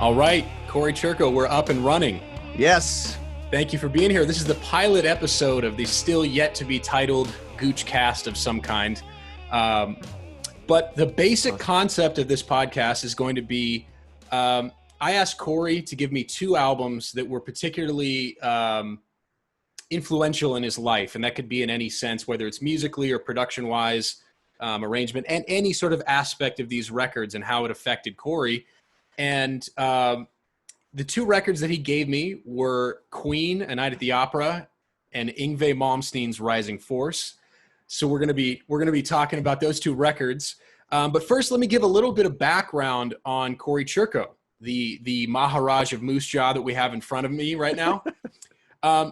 All right, Cory Churko, we're up and running. Yes. Thank you for being here. This is the pilot episode of the still yet to be titled Gooch cast of some kind. But the basic concept of this podcast is going to be, I asked Cory to give me two albums that were particularly influential in his life. And that could be in any sense, whether it's musically or production-wise, arrangement, and any sort of aspect of these records and how it affected Cory. And the two records that he gave me were Queen, A Night at the Opera, and Yngwie Malmsteen's Rising Force. So we're gonna be talking about those two records. But first, let me give a little bit of background on Cory Churko, the Maharaj of Moose Jaw that we have in front of me right now.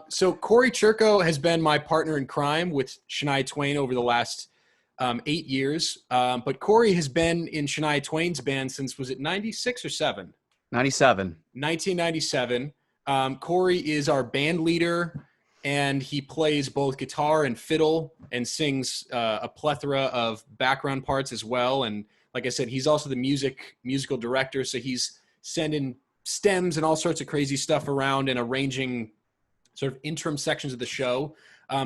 So Cory Churko has been my partner in crime with Shania Twain over the last 8 years. But Cory has been in Shania Twain's band since, was it 96 or 7? 97. 1997. Cory is our band leader, and he plays both guitar and fiddle and sings a plethora of background parts as well. And like I said, he's also the musical director. So he's sending stems and all sorts of crazy stuff around and arranging sort of interim sections of the show.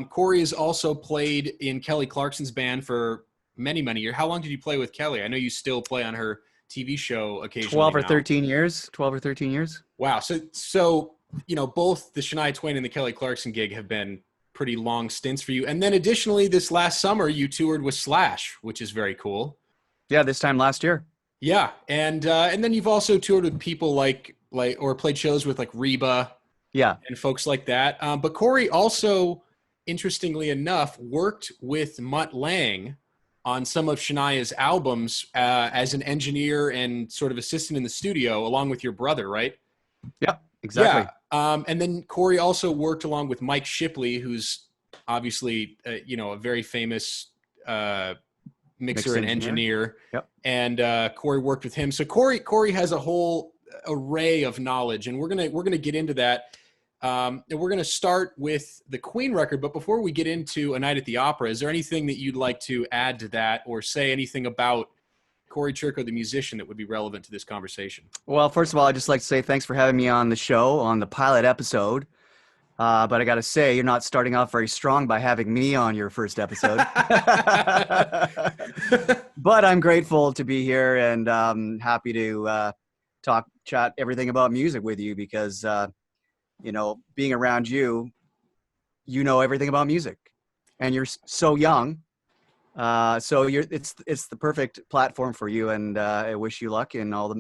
Cory has also played in Kelly Clarkson's band for many, many years. How long did you play with Kelly? I know you still play on her TV show occasionally. 12 or 13 years. 12 or 13 years. Wow. So you know, both the Shania Twain and the Kelly Clarkson gig have been pretty long stints for you. And then additionally, this last summer, you toured with Slash, which is very cool. Yeah, this time last year. Yeah. And then you've also toured with people like or played shows with like Reba. Yeah. And folks like that. But Cory also, interestingly enough, worked with Mutt Lange on some of Shania's albums as an engineer and sort of assistant in the studio, along with your brother, right? Yeah, exactly. Yeah. And then Cory also worked along with Mike Shipley, who's obviously, a very famous mixer and engineer. Yep. And Cory worked with him. So Cory has a whole array of knowledge, and we're gonna get into that. And we're going to start with the Queen record. But before we get into A Night at the Opera, is there anything that you'd like to add to that or say anything about Cory Churko, the musician, that would be relevant to this conversation? Well, first of all, I'd just like to say thanks for having me on the show on the pilot episode. But I got to say, you're not starting off very strong by having me on your first episode. But I'm grateful to be here and happy to chat everything about music with you because being around you, know everything about music, and you're so young. So it's the perfect platform for you, and I wish you luck in all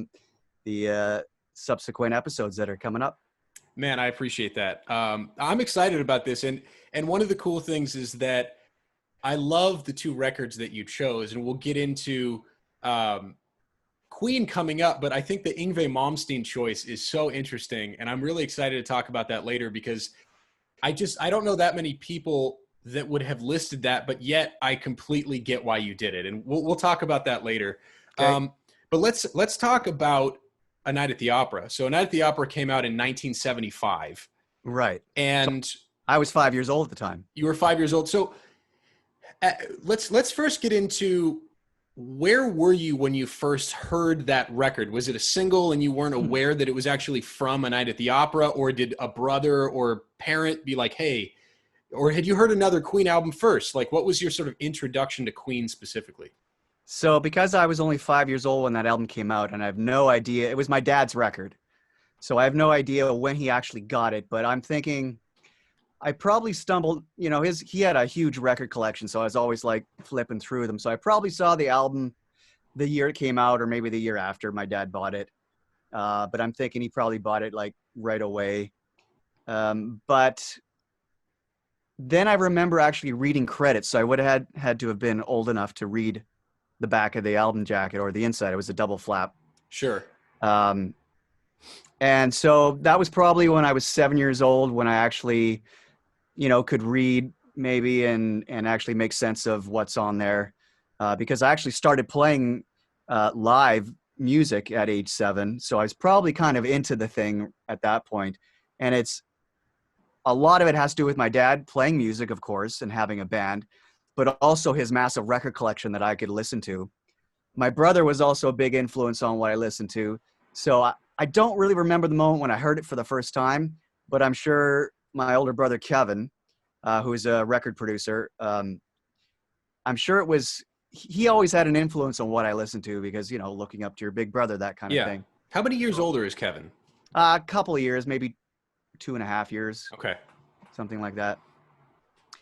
the subsequent episodes that are coming up. Man, I appreciate that. I'm excited about this, and one of the cool things is that I love the two records that you chose, and we'll get into Queen coming up, but I think the Yngwie Malmsteen choice is so interesting, and I'm really excited to talk about that later because I don't know that many people that would have listed that, but yet I completely get why you did it, and we'll talk about that later. Okay. But let's talk about A Night at the Opera. So A Night at the Opera came out in 1975, right? And so I was 5 years old at the time. You were 5 years old. So let's first get into, where were you when you first heard that record? Was it a single and you weren't aware that it was actually from A Night at the Opera, or did a brother or parent be like, hey, or had you heard another Queen album first? Like, what was your sort of introduction to Queen specifically? So because I was only 5 years old when that album came out, and I have no idea, it was my dad's record. So I have no idea when he actually got it, but I'm thinking I probably stumbled, he had a huge record collection, so I was always like flipping through them. So I probably saw the album the year it came out, or maybe the year after my dad bought it. But I'm thinking he probably bought it like right away. But then I remember actually reading credits. So I would have had to have been old enough to read the back of the album jacket or the inside. It was a double flap. Sure. And so that was probably when I was 7 years old, when I actually could read maybe and actually make sense of what's on there. Because I actually started playing live music at age 7. So I was probably kind of into the thing at that point. And a lot of it has to do with my dad playing music, of course, and having a band, but also his massive record collection that I could listen to. My brother was also a big influence on what I listened to. So I I don't really remember the moment when I heard it for the first time, but I'm sure my older brother Kevin, who's a record producer, I'm sure it was, he always had an influence on what I listened to because, you know, looking up to your big brother, that kind of thing. How many years older is Kevin? A couple of years, maybe 2.5 years. Okay. Something like that.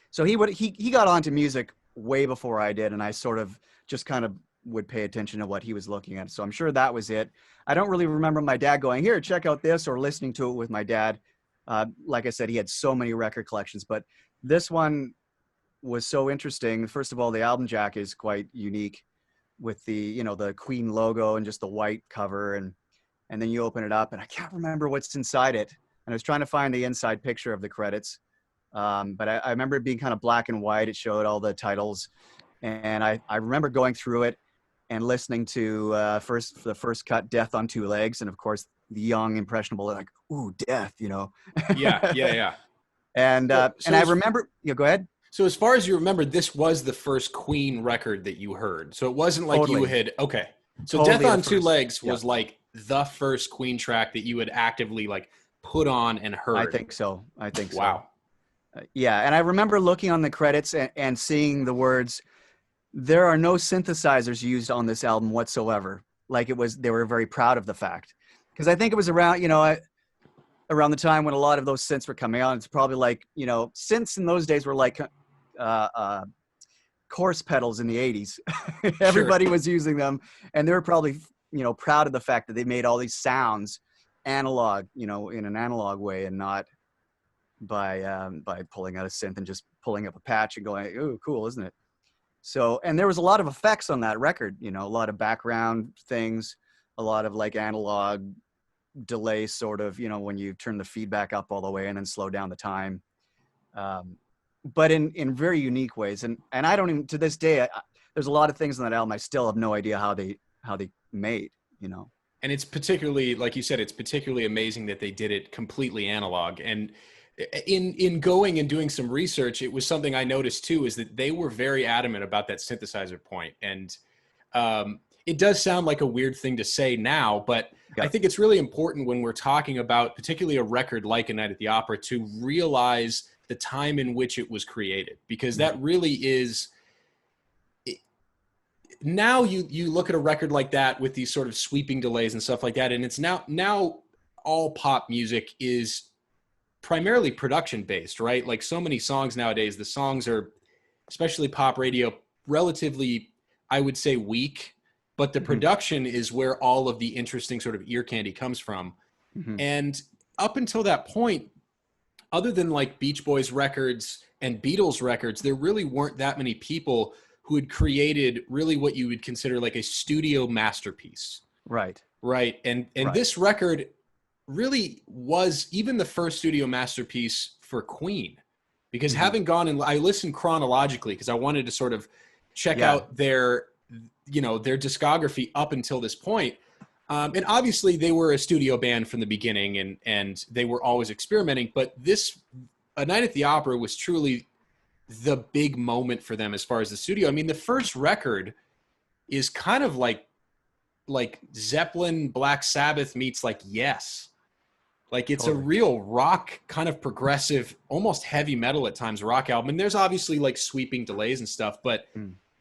So he got onto music way before I did, and I sort of just kind of would pay attention to what he was looking at. So I'm sure that was it. I don't really remember my dad going, here, check out this, or listening to it with my dad. Like I said, he had so many record collections, but this one was so interesting. First of all, the album jacket is quite unique with the, you know, the Queen logo and just the white cover. And then you open it up and I can't remember what's inside it. And I was trying to find the inside picture of the credits. But I remember it being kind of black and white. It showed all the titles. And I remember going through it and listening to the first cut, Death on Two Legs. And of course, the young, impressionable, like, ooh, death, you know? Yeah. And I remember, go ahead. So as far as you remember, this was the first Queen record that you heard. So it wasn't like you had, okay. So Totally Death on Two Legs was like the first Queen track that you had actively like put on and heard. I think so. Wow. Yeah. And I remember looking on the credits and seeing the words, there are no synthesizers used on this album whatsoever. Like they were very proud of the fact. Because I think it was around, you know, around the time when a lot of those synths were coming out. It's probably like, you know, synths in those days were like course pedals in the 80s. Everybody was using them. And they were probably, you know, proud of the fact that they made all these sounds analog, you know, in an analog way and not by pulling out a synth and just pulling up a patch and going, oh, cool, isn't it? So, and there was a lot of effects on that record, you know, a lot of background things, a lot of like analog delay sort of, you know, when you turn the feedback up all the way and then slow down the time. But in very unique ways. And I don't even, to this day, there's a lot of things on that album I still have no idea how they made, you know. And it's particularly, like you said, it's particularly amazing that they did it completely analog. And in going and doing some research, it was something I noticed too, is that they were very adamant about that synthesizer point. And it does sound like a weird thing to say now, but I think it's really important when we're talking about particularly a record like A Night at the Opera to realize the time in which it was created, because that really is, now you look at a record like that with these sort of sweeping delays and stuff like that, and it's now all pop music is primarily production based, right? Like so many songs nowadays, the songs are, especially pop radio, relatively, I would say, weak, but the production is where all of the interesting sort of ear candy comes from. And up until that point, other than like Beach Boys records and Beatles records, there really weren't that many people who had created really what you would consider like a studio masterpiece. Right. And this record really was even the first studio masterpiece for Queen, because having gone and I listened chronologically because I wanted to sort of check out their discography up until this point. And obviously they were a studio band from the beginning and they were always experimenting, but A Night at the Opera was truly the big moment for them as far as the studio. I mean, the first record is kind of like Zeppelin, Black Sabbath meets like Yes. Like it's a real rock, kind of progressive, almost heavy metal at times rock album. And there's obviously like sweeping delays and stuff, but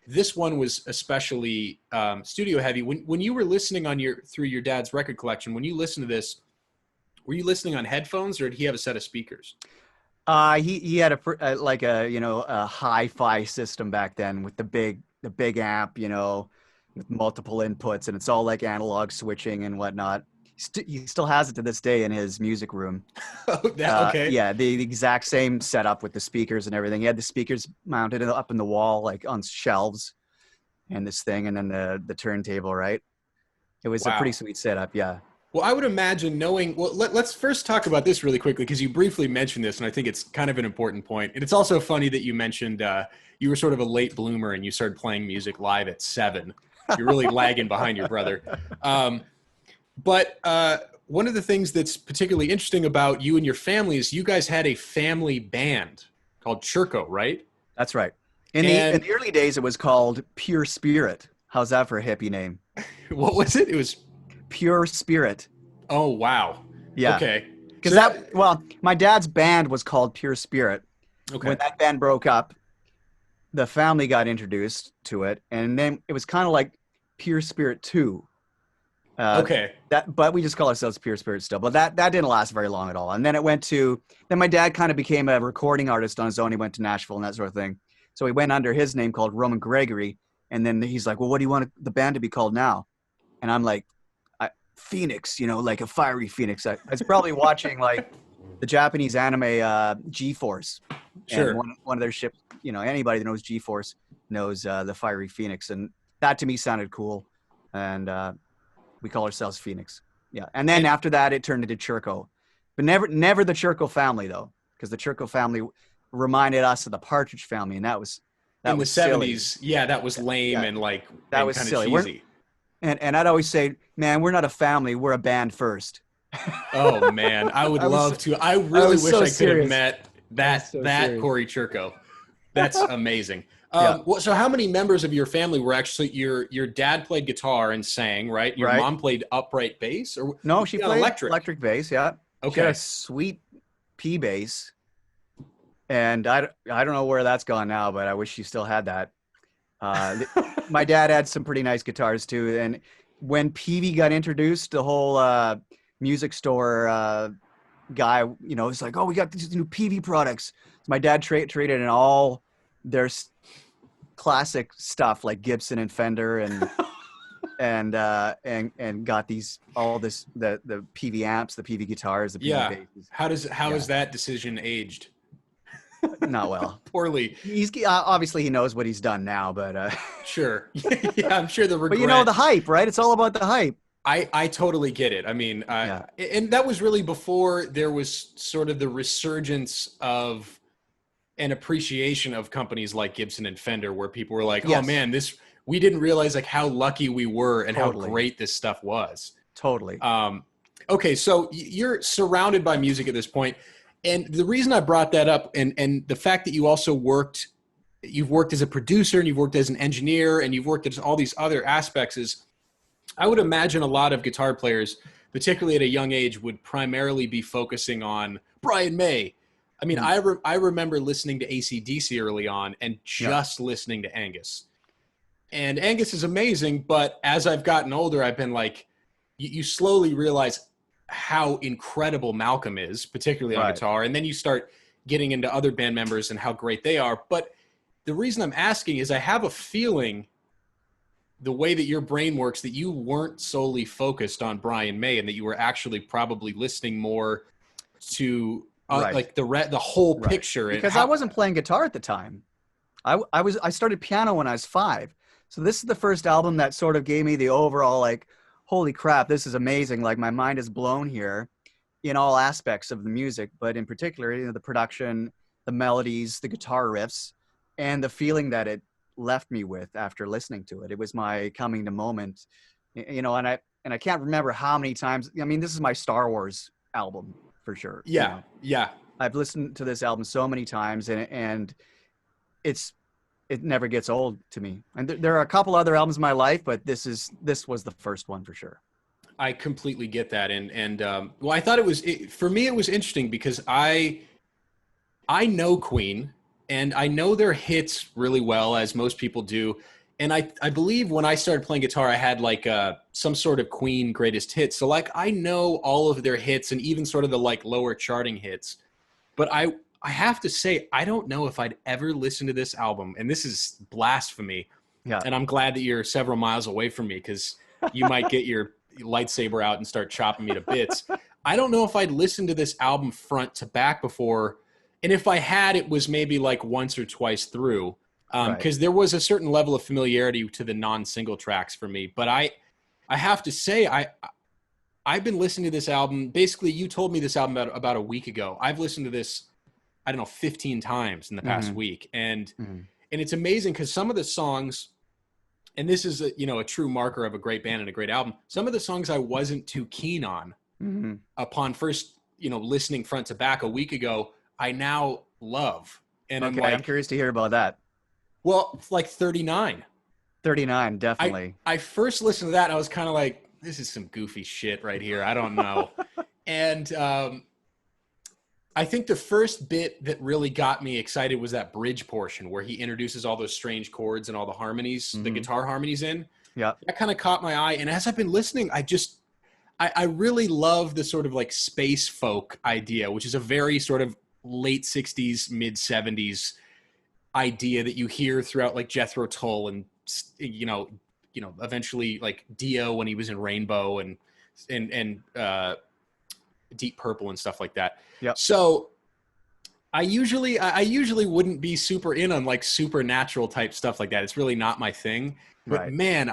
this one was especially studio heavy. When you were listening through your dad's record collection, when you listened to this, were you listening on headphones or did he have a set of speakers? He had a hi-fi system back then with the big amp, you know, with multiple inputs, and it's all like analog switching and whatnot. He still has it to this day in his music room. Okay. Yeah, the exact same setup with the speakers and everything. He had the speakers mounted up in the wall, like on shelves, and this thing, and then the turntable. Right. It was a pretty sweet setup. Yeah. Well, I would imagine let's first talk about this really quickly, because you briefly mentioned this, and I think it's kind of an important point. And it's also funny that you mentioned you were sort of a late bloomer and you started playing music live at 7. You're really lagging behind your brother. But one of the things that's particularly interesting about you and your family is you guys had a family band called Churko, right? That's right. In the early days, it was called Pure Spirit. How's that for a hippie name? What was it? It was Pure Spirit. Oh, wow. Yeah. Okay. Because well, my dad's band was called Pure Spirit. Okay. When that band broke up, the family got introduced to it, and then it was kind of like Pure Spirit 2. Okay. But we just call ourselves Pure Spirit still. But that didn't last very long at all. And then then my dad kind of became a recording artist on his own. He went to Nashville and that sort of thing. So he went under his name called Roman Gregory. And then he's like, well, what do you want the band to be called now? And I'm like, Phoenix, like a fiery phoenix. I was probably watching like the Japanese anime G-Force. Sure. And one of their ships, anybody that knows G-Force knows the fiery phoenix. And that to me sounded cool. And we call ourselves Phoenix. Yeah. And then after that, it turned into Churko. But never the Churko family, though, because the Churko family reminded us of the Partridge Family. And that was in the silly. 70s. Yeah, that was lame and like that was kind silly. of cheesy. And I'd always say, man, we're not a family. We're a band first. Oh, man. I would love to. I really wish I could have met that Cory Churko. That's amazing. So how many members of your family were actually your dad played guitar and sang, right? Your mom played upright bass, or no, she played electric bass. Yeah. Okay. She had a sweet P bass, and I don't know where that's gone now, but I wish she still had that. My dad had some pretty nice guitars too, and when Peavey got introduced, the whole music store guy, was like, "Oh, we got these new Peavey products." So my dad traded in all their classic stuff like Gibson and Fender and got the Peavey amps, the Peavey guitars, the Peavey basses. How is that decision aged? Not well. Poorly. He's obviously he knows what he's done now, but sure. Yeah, I'm sure the regret. But the hype, right? It's all about the hype. I totally get it. I mean, and that was really before there was sort of the resurgence of an appreciation of companies like Gibson and Fender, where people were like, "Oh man, we didn't realize like how lucky we were and how great this stuff was." Totally. Okay, so you're surrounded by music at this point. And the reason I brought that up, and the fact that you also you've worked as a producer and you've worked as an engineer and you've worked as all these other aspects, is I would imagine a lot of guitar players, particularly at a young age, would primarily be focusing on Brian May. I mean, I remember listening to AC/DC early on and just listening to Angus. And Angus is amazing, but as I've gotten older, I've been like, you slowly realize how incredible Malcolm is, particularly on guitar. And then you start getting into other band members and how great they are. But the reason I'm asking is I have a feeling the way that your brain works, that you weren't solely focused on Brian May and that you were actually probably listening more to like the whole picture. Because I wasn't playing guitar at the time. I started piano when I was 5. So this is the first album that sort of gave me the overall like, holy crap, this is amazing. Like my mind is blown here in all aspects of the music, but in particular, the production, the melodies, the guitar riffs, and the feeling that it left me with after listening to it. It was my coming to moment, and I can't remember how many times. I mean, this is my Star Wars album for sure. Yeah. Yeah. I've listened to this album so many times and it never gets old to me. And there are a couple other albums in my life, but this was the first one for sure. I completely get that. And well, I thought for me, it was interesting because I know Queen and I know their hits really well, as most people do. And I believe when I started playing guitar, I had like some sort of Queen greatest hits. So like, I know all of their hits and even sort of the like lower charting hits, but I have to say, I don't know if I'd ever listen to this album, and this is blasphemy. Yeah. And I'm glad that you're several miles away from me because you might get your lightsaber out and start chopping me to bits. I don't know if I'd listened to this album front to back before. And if I had, it was maybe like once or twice through because there was a certain level of familiarity to the non-single tracks for me. But I have to say, I've been listening to this album. Basically, you told me this album about a week ago. I've listened to this, I don't know, 15 times in the past week. And it's amazing because some of the songs, and this is a true marker of a great band and a great album, some of the songs I wasn't too keen on upon first, listening front to back a week ago, I now love. And I'm curious to hear about that. Well, it's like 39. 39, definitely. I first listened to that and I was kind of like, this is some goofy shit right here. I don't know. And I think the first bit that really got me excited was that bridge portion where he introduces all those strange chords and all the harmonies, the guitar harmonies in. Yeah. That kind of caught my eye. And as I've been listening, I really love the sort of like space folk idea, which is a very sort of late 60s, mid 70s idea that you hear throughout like Jethro Tull and, eventually like Dio when he was in Rainbow and Deep Purple and stuff like that. Yep. So I usually wouldn't be super in on like supernatural type stuff like that. It's really not my thing. But Right. man,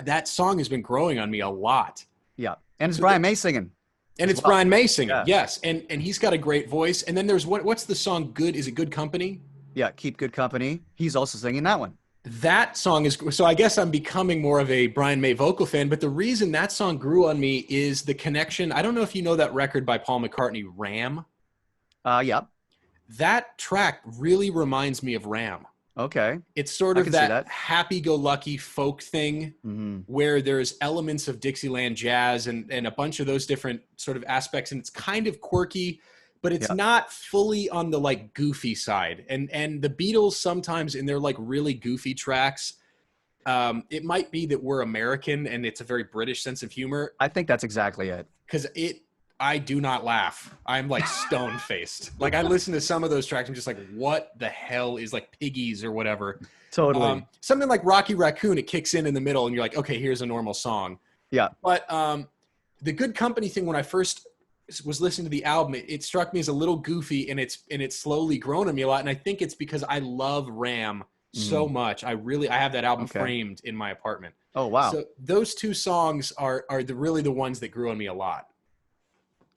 that song has been growing on me a lot. Yeah. And it's Brian May singing. And it's Brian May singing. Yeah. Yes. And he's got a great voice. And then there's what's the song Good? Is it Good Company? Yeah. Keep Good Company. He's also singing that one. That song is, so I guess I'm becoming more of a Brian May vocal fan, but the reason that song grew on me is the connection. I don't know if you know that record by Paul McCartney, Ram. Yeah. That track really reminds me of Ram. Okay. It's sort I of can see that that. happy-go-lucky folk thing where there's elements of Dixieland jazz and a bunch of those different sort of aspects, and it's kind of quirky, but it's not fully on the like goofy side. And the Beatles sometimes in their like really goofy tracks, it might be that we're American and it's a very British sense of humor. I think that's exactly it. Because I do not laugh. I'm like stone faced. Like I listen to some of those tracks. I'm just like, what the hell is like Piggies or whatever. Totally. Something like Rocky Raccoon, it kicks in the middle and you're like, okay, here's a normal song. Yeah. But the Good Company thing, when I first was listening to the album, it struck me as a little goofy and it's slowly grown on me a lot. And I think it's because I love Ram so much. I have that album framed in my apartment. Oh, wow. So those two songs are really the ones that grew on me a lot.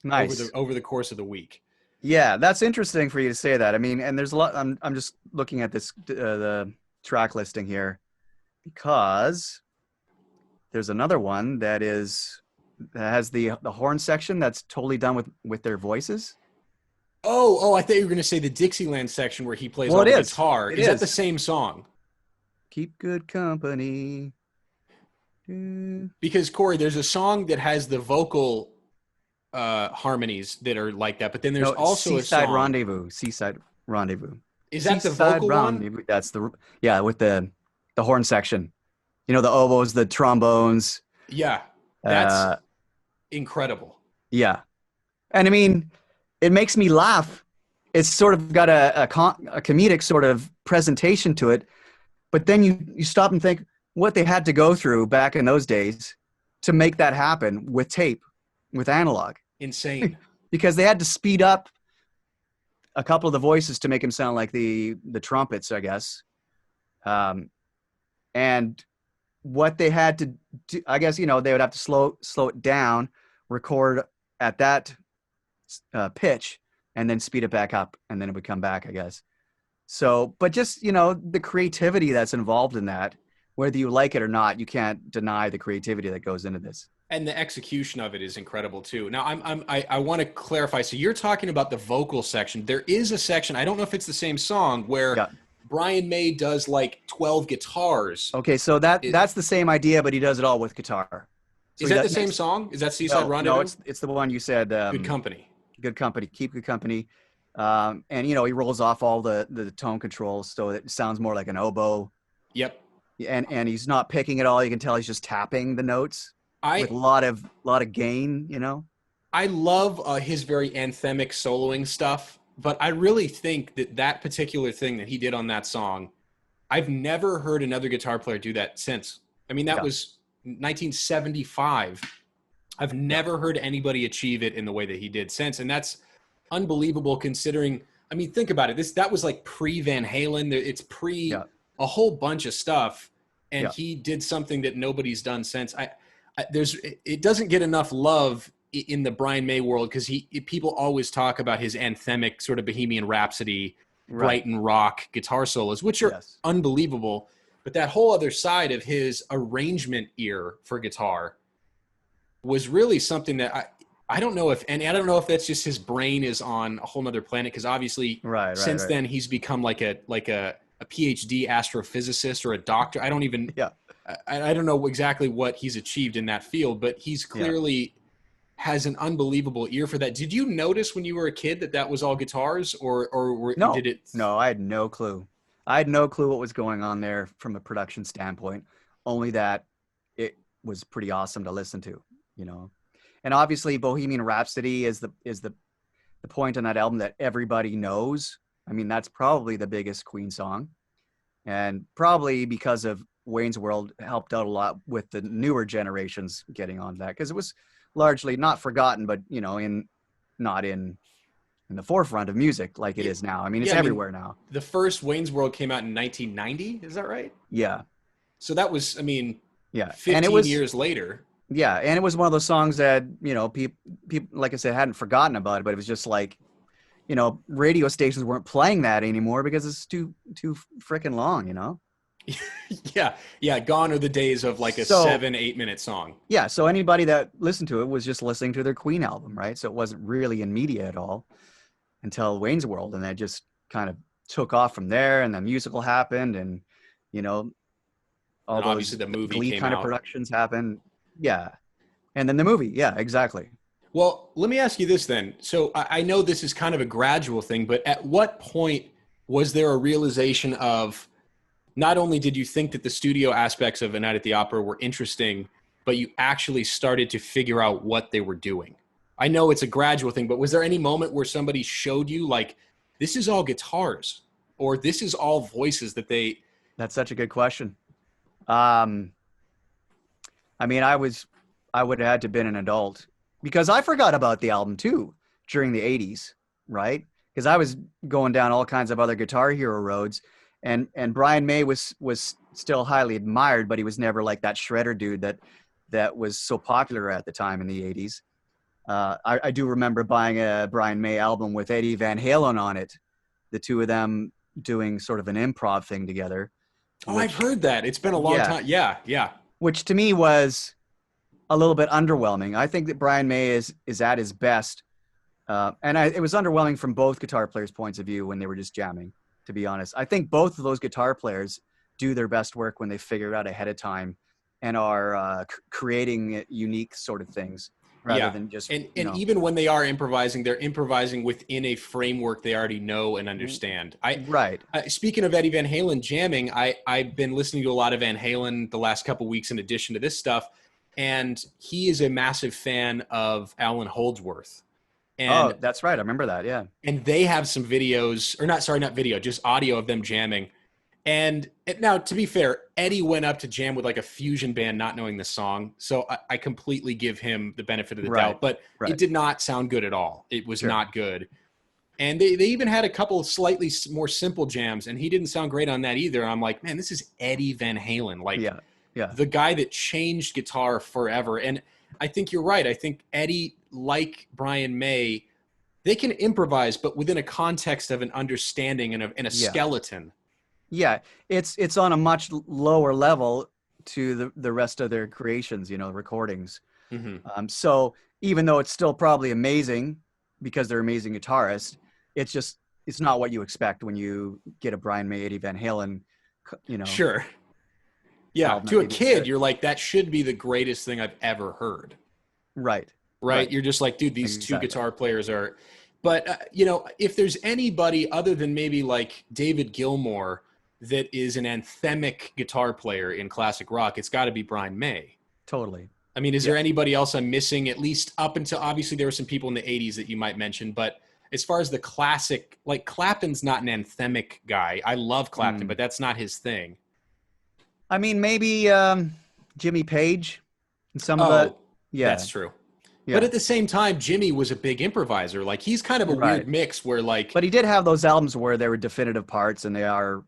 Nice. Over the course of the week. Yeah, that's interesting for you to say that. I mean, and there's a lot. I'm just looking at this the track listing here because there's another one that has the horn section that's totally done with their voices. Oh, I thought you were going to say the Dixieland section where he plays Well, all the it is. guitar. It Is that is. the same song? Keep Good Company. Because Corey, there's a song that has the vocal harmonies that are like that, but then there's also Seaside a song. Rendezvous. Seaside Rendezvous. Is that the Seaside vocal one? Rendezvous. That's with the horn section. You know, the oboes, the trombones. Yeah, that's incredible. Yeah, and I mean, it makes me laugh. It's sort of got a comedic sort of presentation to it, but then you stop and think what they had to go through back in those days to make that happen with tape, with analog. Insane. Because they had to speed up a couple of the voices to make them sound like the trumpets, I guess. And what they had to do, I guess, they would have to slow it down, record at that pitch, and then speed it back up, and then it would come back, I guess. So, but just, the creativity that's involved in that, whether you like it or not, you can't deny the creativity that goes into this. And the execution of it is incredible too. Now, I want to clarify. So you're talking about the vocal section. There is a section, I don't know if it's the same song, where Brian May does like 12 guitars. Okay, so that's the same idea, but he does it all with guitar. So is that the same song? Is that Seaside Rendezvous? No, it's the one you said. Good Company. Good Company. Keep Good Company. And, he rolls off all the tone controls so it sounds more like an oboe. Yep. And he's not picking it all. You can tell he's just tapping the notes with a lot of gain, I love his very anthemic soloing stuff, but I really think that particular thing that he did on that song, I've never heard another guitar player do that since. I mean, that was 1975. I've never heard anybody achieve it in the way that he did since, and that's unbelievable considering. I mean, think about it. That was like pre Van Halen. It's pre a whole bunch of stuff, and he did something that nobody's done since. It doesn't get enough love in the Brian May world because people always talk about his anthemic sort of Bohemian Rhapsody, Brighton rock guitar solos, which are unbelievable. But that whole other side of his arrangement ear for guitar was really something that I don't know if that's just his brain is on a whole nother planet. Cause obviously since then he's become like a a PhD astrophysicist or a doctor. I don't even, Yeah. I don't know exactly what he's achieved in that field, but he's clearly has an unbelievable ear for that. Did you notice when you were a kid that that was all guitars, No, did it? no, I had no clue. I had no clue what was going on there from a production standpoint, only that it was pretty awesome to listen to, you know. And obviously Bohemian Rhapsody is the point on that album that everybody knows. I mean, that's probably the biggest Queen song. And probably because of Wayne's World helped out a lot with the newer generations getting on that, because it was largely not forgotten, but, you know, not in the forefront of music like it is now. I mean, it's everywhere now. The first Wayne's World came out in 1990. Is that right? Yeah. So that was, I mean, yeah, 15 years later. Yeah, and it was one of those songs that, you know, people, like I said, hadn't forgotten about it, but it was just like, you know, radio stations weren't playing that anymore because it's too freaking long, you know? Yeah. Gone are the days of like a 7-8 minute song. Yeah. So anybody that listened to it was just listening to their Queen album, right? So it wasn't really in media at all until Wayne's World. And that just kind of took off from there. And the musical happened, and, you know, all those obviously the movie Glee came kind out. of productions happened. Yeah. And then the movie. Yeah, exactly. Well, let me ask you this then. So I know this is kind of a gradual thing, but at what point was there a realization of, not only did you think that the studio aspects of A Night at the Opera were interesting, but you actually started to figure out what they were doing? I know it's a gradual thing, but was there any moment where somebody showed you, like, this is all guitars, or this is all voices that they... That's such a good question. I mean, I would have had to have been an adult, because I forgot about the album too during the 80s, right? Because I was going down all kinds of other Guitar Hero roads, and Brian May was still highly admired, but he was never like that shredder dude that was so popular at the time in the 80s. I do remember buying a Brian May album with Eddie Van Halen on it, the two of them doing sort of an improv thing together. Oh, I've heard that. It's been a long time. Yeah. Which to me was a little bit underwhelming. I think that Brian May is at his best. It was underwhelming from both guitar players' points of view when they were just jamming, to be honest. I think both of those guitar players do their best work when they figure it out ahead of time and are creating unique sort of things rather than just... And even when they are improvising, they're improvising within a framework they already know and understand. Right. Speaking of Eddie Van Halen jamming, I've been listening to a lot of Van Halen the last couple weeks in addition to this stuff, and he is a massive fan of Alan Holdsworth. And, that's right. I remember that. Yeah. And they have some videos, or not video, just audio of them jamming. And now, to be fair, Eddie went up to jam with like a fusion band, not knowing the song. So I completely give him the benefit of the doubt, but it did not sound good at all. It was not good. And they even had a couple of slightly more simple jams, and he didn't sound great on that either. And I'm like, man, this is Eddie Van Halen. Like, the guy that changed guitar forever. And I think you're right. I think Eddie, like Brian May, they can improvise, but within a context of an understanding and a skeleton. Yeah, it's on a much lower level to the rest of their creations, you know, recordings. Mm-hmm. So even though it's still probably amazing because they're amazing guitarists, it's not what you expect when you get a Brian May, Eddie Van Halen, you know. Sure. Yeah, to a kid, you're like, that should be the greatest thing I've ever heard. Right. You're just like, dude, these two guitar players are... But, you know, if there's anybody other than maybe like David Gilmour that is an anthemic guitar player in classic rock, it's got to be Brian May. Totally. I mean, is there anybody else I'm missing, at least up until... Obviously, there were some people in the 80s that you might mention, but as far as the classic... Like, Clapton's not an anthemic guy. I love Clapton, but that's not his thing. I mean, maybe Jimmy Page and some of the... Yeah, that's true. Yeah. But at the same time, Jimmy was a big improviser. Like, he's kind of a weird mix where, like... But he did have those albums where there were definitive parts, and they are,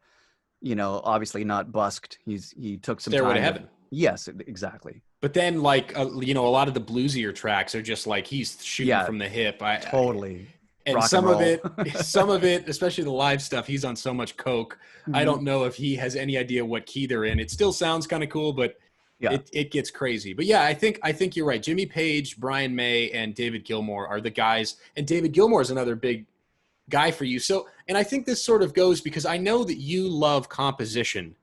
you know, obviously not busked. He took some Stairway time. to Heaven. Yes, exactly. But then, like, you know, a lot of the bluesier tracks are just like he's shooting from the hip. Totally. And some of it, especially the live stuff, he's on so much coke. Mm-hmm. I don't know if he has any idea what key they're in. It still sounds kind of cool, but it gets crazy. But yeah, I think you're right. Jimmy Page, Brian May, and David Gilmour are the guys. And David Gilmour is another big guy for you. So, and I think this sort of goes because I know that you love composition.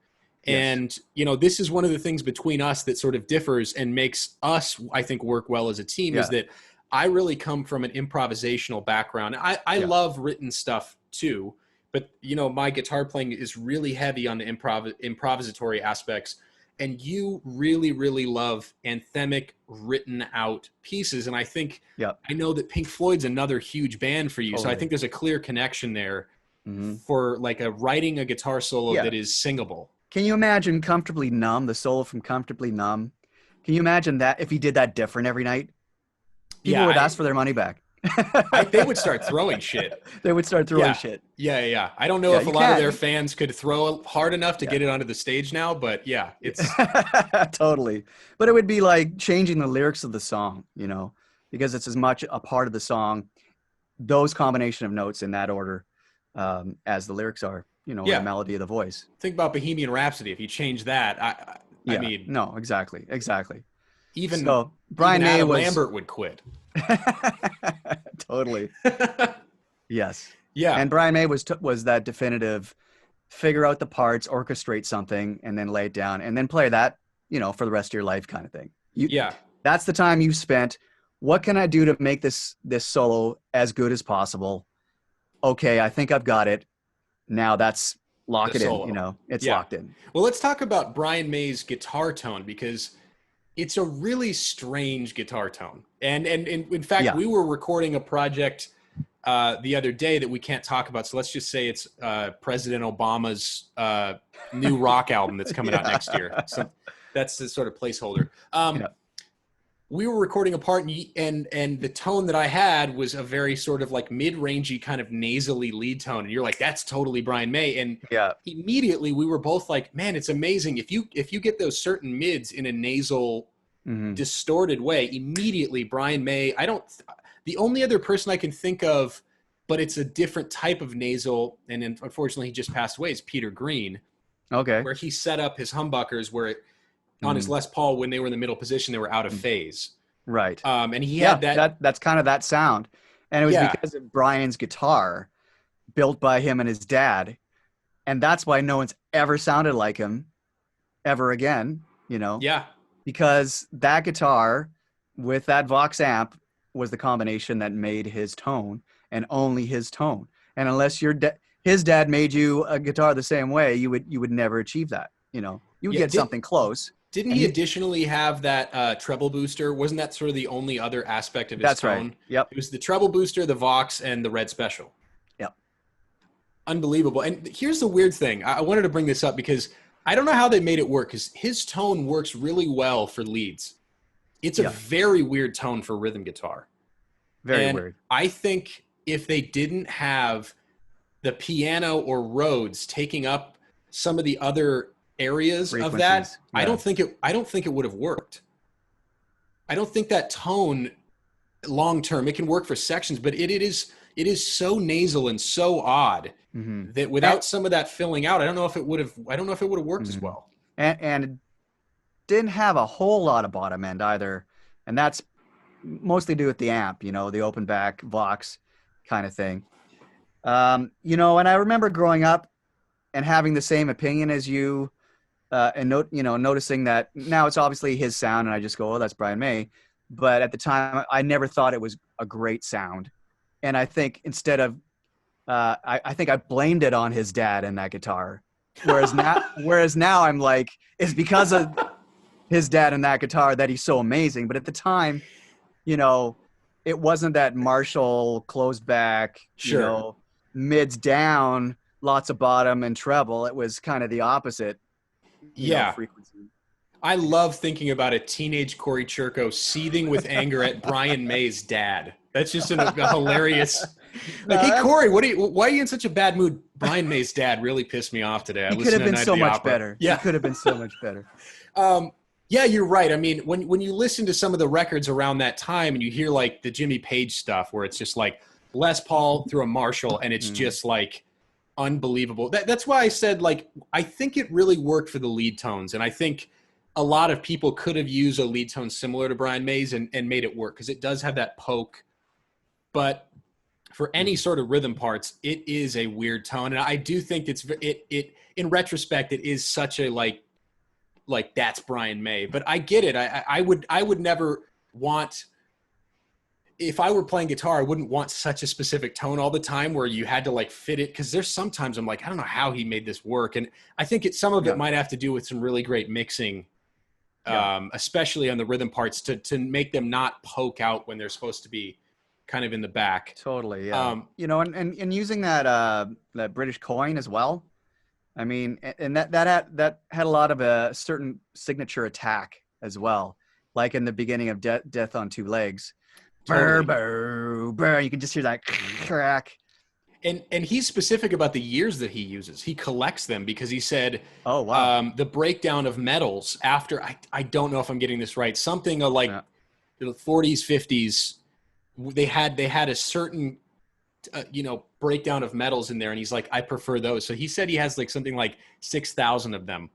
And, you know, this is one of the things between us that sort of differs and makes us, I think, work well as a team is that I really come from an improvisational background. I love written stuff too, but, you know, my guitar playing is really heavy on the improvisatory aspects. And you really, really love anthemic written out pieces. And I think, I know that Pink Floyd's another huge band for you. Totally. So I think there's a clear connection there for like writing a guitar solo that is singable. Can you imagine Comfortably Numb, the solo from Comfortably Numb? Can you imagine that if he did that different every night? People would ask for their money back. They would start throwing shit. They would start throwing shit. Yeah. I don't know if a lot of their fans could throw hard enough to get it onto the stage now, but it's totally. But it would be like changing the lyrics of the song, you know, because it's as much a part of the song, those combination of notes in that order, as the lyrics are, you know, the melody of the voice. Think about Bohemian Rhapsody. If you change that, I mean, no, exactly. Even so, Brian May Lambert would quit. Totally. Yes. Yeah. And Brian May was that definitive figure out the parts, orchestrate something, and then lay it down, and then play that, you know, for the rest of your life kind of thing. That's the time you've spent. What can I do to make this solo as good as possible? Okay, I think I've got it. Now that's lock it in, you know, it's locked in. Well, let's talk about Brian May's guitar tone, because it's a really strange guitar tone. And in fact, we were recording a project the other day that we can't talk about. So let's just say it's President Obama's new rock album that's coming out next year. So that's the sort of placeholder. We were recording a part, and the tone that I had was a very sort of like mid-rangey kind of nasally lead tone. And you're like, that's totally Brian May. And immediately we were both like, man, it's amazing. If you get those certain mids in a nasal distorted way, immediately Brian May, the only other person I can think of, but it's a different type of nasal, and unfortunately he just passed away, is Peter Green. Okay. Where he set up his humbuckers on his Les Paul, when they were in the middle position, they were out of phase. Right. And he had that's kind of that sound. And it was because of Brian's guitar built by him and his dad. And that's why no one's ever sounded like him ever again, you know? Yeah. Because that guitar with that Vox amp was the combination that made his tone, and only his tone. And unless his dad made you a guitar the same way, you would never achieve that, you know? You would get something close. Didn't he additionally have that treble booster? Wasn't that sort of the only other aspect of his tone? That's right. Yep. It was the treble booster, the Vox, and the Red Special. Yep. Unbelievable. And here's the weird thing. I wanted to bring this up because I don't know how they made it work, because his tone works really well for leads. It's a very weird tone for rhythm guitar. Very weird. I think if they didn't have the piano or Rhodes taking up some of the other areas of that, I don't think it would have worked. I don't think that tone long term, it can work for sections, but it is so nasal and so odd that without some of that filling out, I don't know if it would have worked as well. And it didn't have a whole lot of bottom end either, and that's mostly due with the amp, you know, the open back Vox kind of thing. You know, and I remember growing up and having the same opinion as you, and noticing that now it's obviously his sound, and I just go, oh, that's Brian May. But at the time, I never thought it was a great sound. And I think instead of, I think I blamed it on his dad and that guitar. Whereas now I'm like, it's because of his dad and that guitar that he's so amazing. But at the time, you know, it wasn't that Marshall closed back, you know, mids down, lots of bottom and treble. It was kind of the opposite. Frequency. I love thinking about a teenage Cory Churko seething with anger at Brian May's dad. That's just a hilarious. Like, hey Cory, why are you in such a bad mood? Brian May's dad really pissed me off today. He could have been so much better. Yeah, he could have been so much better. Yeah, you're right. I mean, when you listen to some of the records around that time, and you hear like the Jimmy Page stuff, where it's just like Les Paul through a Marshall, and it's just like unbelievable. That's why I said, like, I think it really worked for the lead tones, and I think a lot of people could have used a lead tone similar to Brian May's and made it work, because it does have that poke. But for any sort of rhythm parts, it is a weird tone. And I do think it in retrospect, it is such a like that's Brian May, but I get it. I would never want, if I were playing guitar, I wouldn't want such a specific tone all the time where you had to like fit it. Cause there's sometimes I'm like, I don't know how he made this work. And I think some of it might have to do with some really great mixing, especially on the rhythm parts to make them not poke out when they're supposed to be kind of in the back. Totally. Yeah. And using that British coin as well. I mean, and that had a lot of a certain signature attack as well. Like in the beginning of Death on Two Legs. Totally. Burr, burr. You can just hear that crack. And he's specific about the years that he uses. He collects them because he said, "Oh wow!" The breakdown of metals after I don't know if I'm getting this right. Something like the 40s, 50s. They had a certain breakdown of metals in there, and he's like, I prefer those. So he said he has like something like 6,000 of them,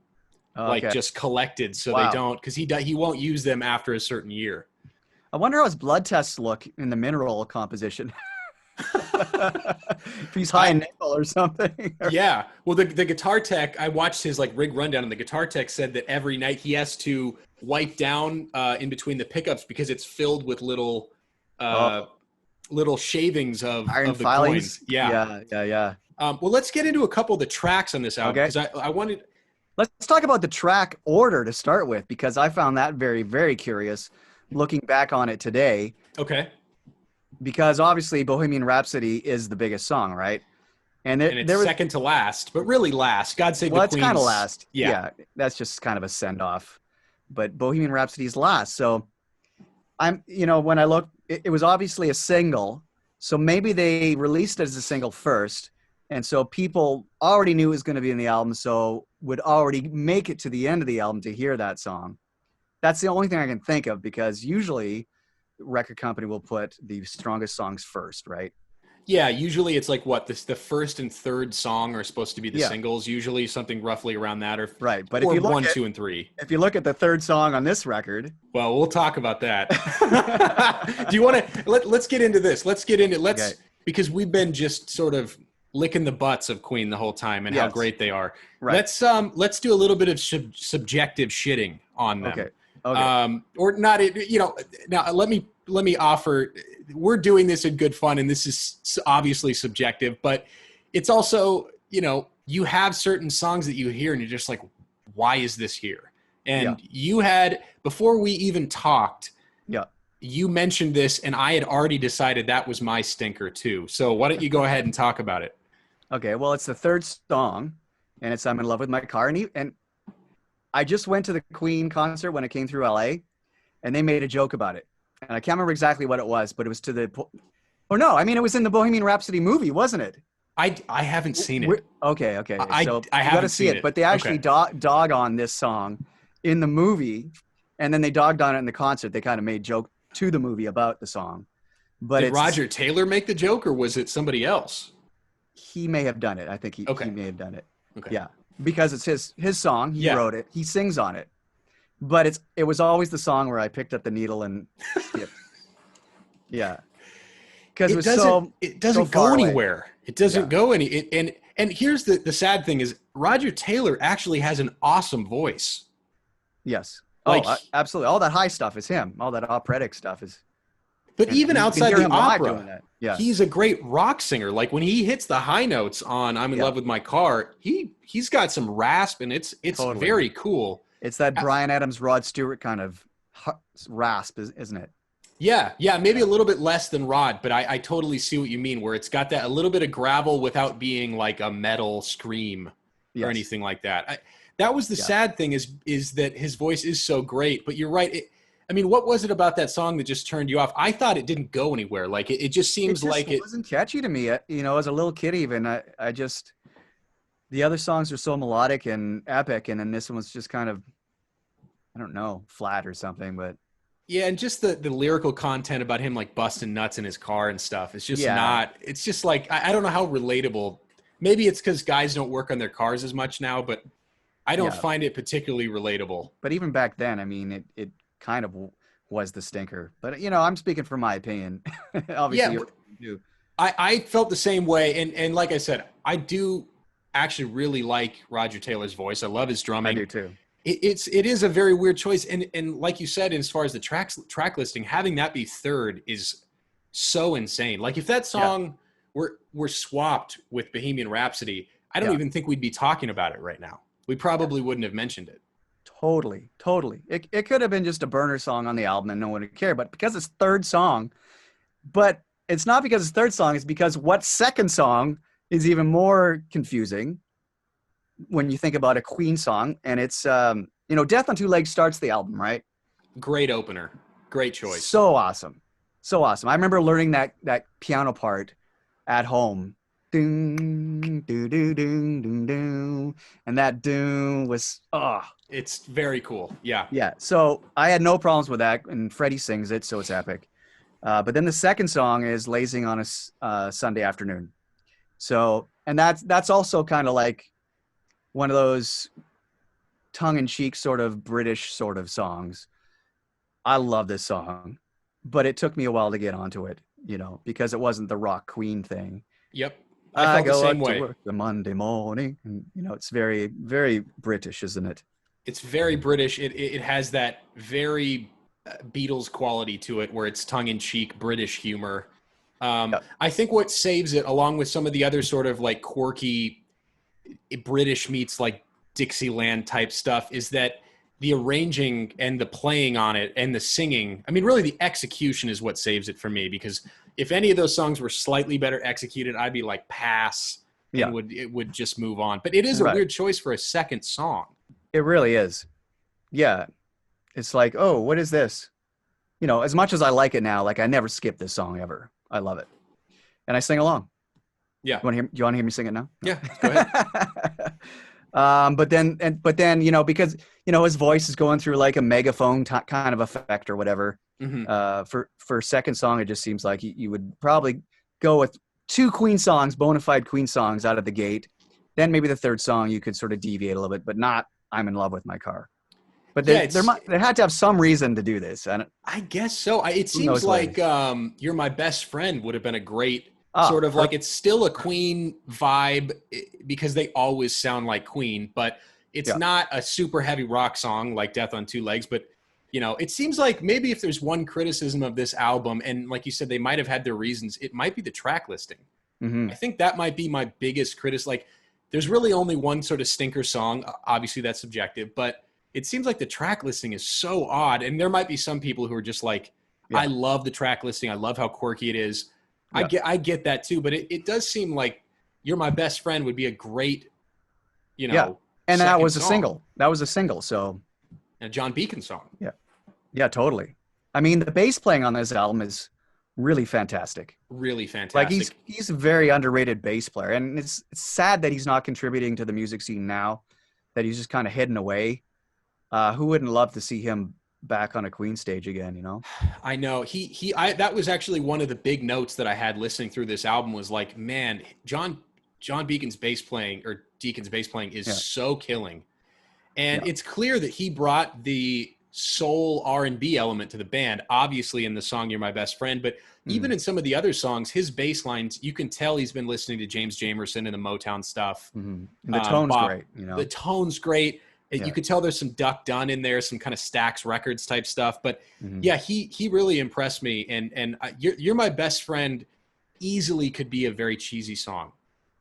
just collected, so they don't, because he won't use them after a certain year. I wonder how his blood tests look in the mineral composition. If he's high in nickel or something. Yeah. Well, the guitar tech, I watched his like rig rundown, and the guitar tech said that every night he has to wipe down in between the pickups because it's filled with little shavings of iron the filings. coins. Yeah. Well, let's get into a couple of the tracks on this album, because I wanted. Let's talk about the track order to start with, because I found that very, very curious looking back on it today. Okay. Because obviously Bohemian Rhapsody is the biggest song, right? And it's second to last, but really last. God Save the Queen. Well, it's kind of last. Yeah. That's just kind of a send-off. But Bohemian Rhapsody is last. So when I look, it was obviously a single. So maybe they released it as a single first. And so people already knew it was going to be in the album, so would already make it to the end of the album to hear that song. That's the only thing I can think of, because usually record company will put the strongest songs first, right? Yeah, usually it's like the first and third song are supposed to be the singles, usually something roughly around that, or right. But or if you look 1, 2, and 3. If you look at the third song on this record, well, we'll talk about that. Do you want to let's get into this? Because we've been just sort of licking the butts of Queen the whole time and how great they are. Right. Let's do a little bit of subjective shitting on them. Okay. Or not, now let me offer, we're doing this in good fun, and this is obviously subjective, but it's also, you have certain songs that you hear and you're just like, why is this here? And you had, before we even talked, you mentioned this, and I had already decided that was my stinker too. So why don't you go ahead and talk about it? Okay. Well, it's the third song, and it's I'm in Love with My Car. And I just went to the Queen concert when it came through LA, and they made a joke about it. And I can't remember exactly what it was, but it was it was in the Bohemian Rhapsody movie, wasn't it? I haven't seen it. Okay. I haven't seen it. But they actually dog on this song in the movie, and then they dogged on it in the concert. They kind of made joke to the movie about the song. But did Roger Taylor make the joke, or was it somebody else? He may have done it. I think he may have done it. Okay. Yeah. Because it's his song. He wrote it. He sings on it. But it was always the song where I picked up the needle and skipped. Yeah. Because it doesn't go anywhere. It doesn't go and here's the sad thing is Roger Taylor actually has an awesome voice. Yes. Absolutely. All that high stuff is him. All that operatic stuff is. But even outside the opera, yeah. He's a great rock singer. Like when he hits the high notes on "I'm in Love with My Car," he's got some rasp, and it's totally very cool. It's that Bryan Adams, Rod Stewart kind of rasp, isn't it? Yeah, maybe a little bit less than Rod, but I totally see what you mean. Where it's got that a little bit of gravel without being like a metal scream or anything like that. That was the sad thing is that his voice is so great. But you're right. What was it about that song that just turned you off? I thought it didn't go anywhere. Like it just seems like it wasn't catchy to me. As a little kid, even I just the other songs are so melodic and epic, and then this one was just kind of, I don't know, flat or something. But yeah, and just the lyrical content about him like busting nuts in his car and stuff. It's just not. It's just like I don't know how relatable. Maybe it's because guys don't work on their cars as much now, but I don't find it particularly relatable. But even back then, it kind of was the stinker. But I'm speaking from my opinion. Obviously, you do. I felt the same way. And like I said, I do actually really like Roger Taylor's voice. I love his I drumming. do too. It is a very weird choice. And like you said, as far as the track listing, having that be third is so insane. Like if that song were swapped with Bohemian Rhapsody, I don't even think we'd be talking about it right now. We probably wouldn't have mentioned it. Totally. It could have been just a burner song on the album and no one would care, but because it's third song, but it's not because it's third song, it's because what second song is even more confusing when you think about a Queen song, and it's Death on Two Legs starts the album, right? Great opener. Great choice. So awesome. I remember learning that piano part at home. Ding, doo, doo, ding, ding, ding. And that doom was, it's very cool. Yeah. Yeah. So I had no problems with that. And Freddie sings it, so it's epic. But then the second song is Lazing on a Sunday Afternoon. So, and that's also kind of like one of those tongue-in-cheek sort of British sort of songs. I love this song, but it took me a while to get onto it, because it wasn't the rock Queen thing. Yep. I felt the same way. To work the Monday morning, and it's very, very British, isn't it? It's very British. It has that very Beatles quality to it, where it's tongue-in-cheek British humor. I think what saves it, along with some of the other sort of like quirky British meets like Dixieland type stuff, is that the arranging and the playing on it and the singing, I mean, really the execution is what saves it for me, because if any of those songs were slightly better executed, I'd be like pass and it would just move on. But it is a weird choice for a second song. It really is. Yeah. It's like, oh, what is this? As much as I like it now, like I never skip this song ever. I love it. And I sing along. Yeah. Do you want to hear me sing it now? Yeah, go ahead. But then, because, his voice is going through like a megaphone kind of effect or whatever. Mm-hmm. For second song, it just seems like you would probably go with two Queen songs, bona fide Queen songs out of the gate. Then maybe the third song, you could sort of deviate a little bit, but not I'm in love with my car. But there had to have some reason to do this. And I guess so. It seems like You're My Best Friend would have been a great sort of like, it's still a Queen vibe because they always sound like Queen, but it's not a super heavy rock song like Death on Two Legs. But, it seems like maybe if there's one criticism of this album, and like you said, they might have had their reasons, it might be the track listing. Mm-hmm. I think that might be my biggest criticism. Like, there's really only one sort of stinker song. Obviously, that's subjective, but it seems like the track listing is so odd. And there might be some people who are just like, I love the track listing. I love how quirky it is. Yeah. I get that too, but it does seem like You're My Best Friend would be a great, and that was a single. That was a single. So a John Beacon song. Yeah, totally. I mean, the bass playing on this album is really fantastic. Really fantastic. Like he's a very underrated bass player, and it's sad that he's not contributing to the music scene now, that he's just kind of hidden away. Who wouldn't love to see him back on a Queen stage again, I know. That was actually one of the big notes that I had listening through this album was like, man, John Deacon's bass playing is so killing. And it's clear that he brought the soul R&B element to the band, obviously in the song You're My Best Friend, but even in some of the other songs, his bass lines, you can tell he's been listening to James Jamerson and the Motown stuff. Mm-hmm. And the tone's great, The tone's great. You could tell there's some Duck Dunn in there, some kind of Stax Records type stuff. But he really impressed me. And You're My Best Friend easily could be a very cheesy song.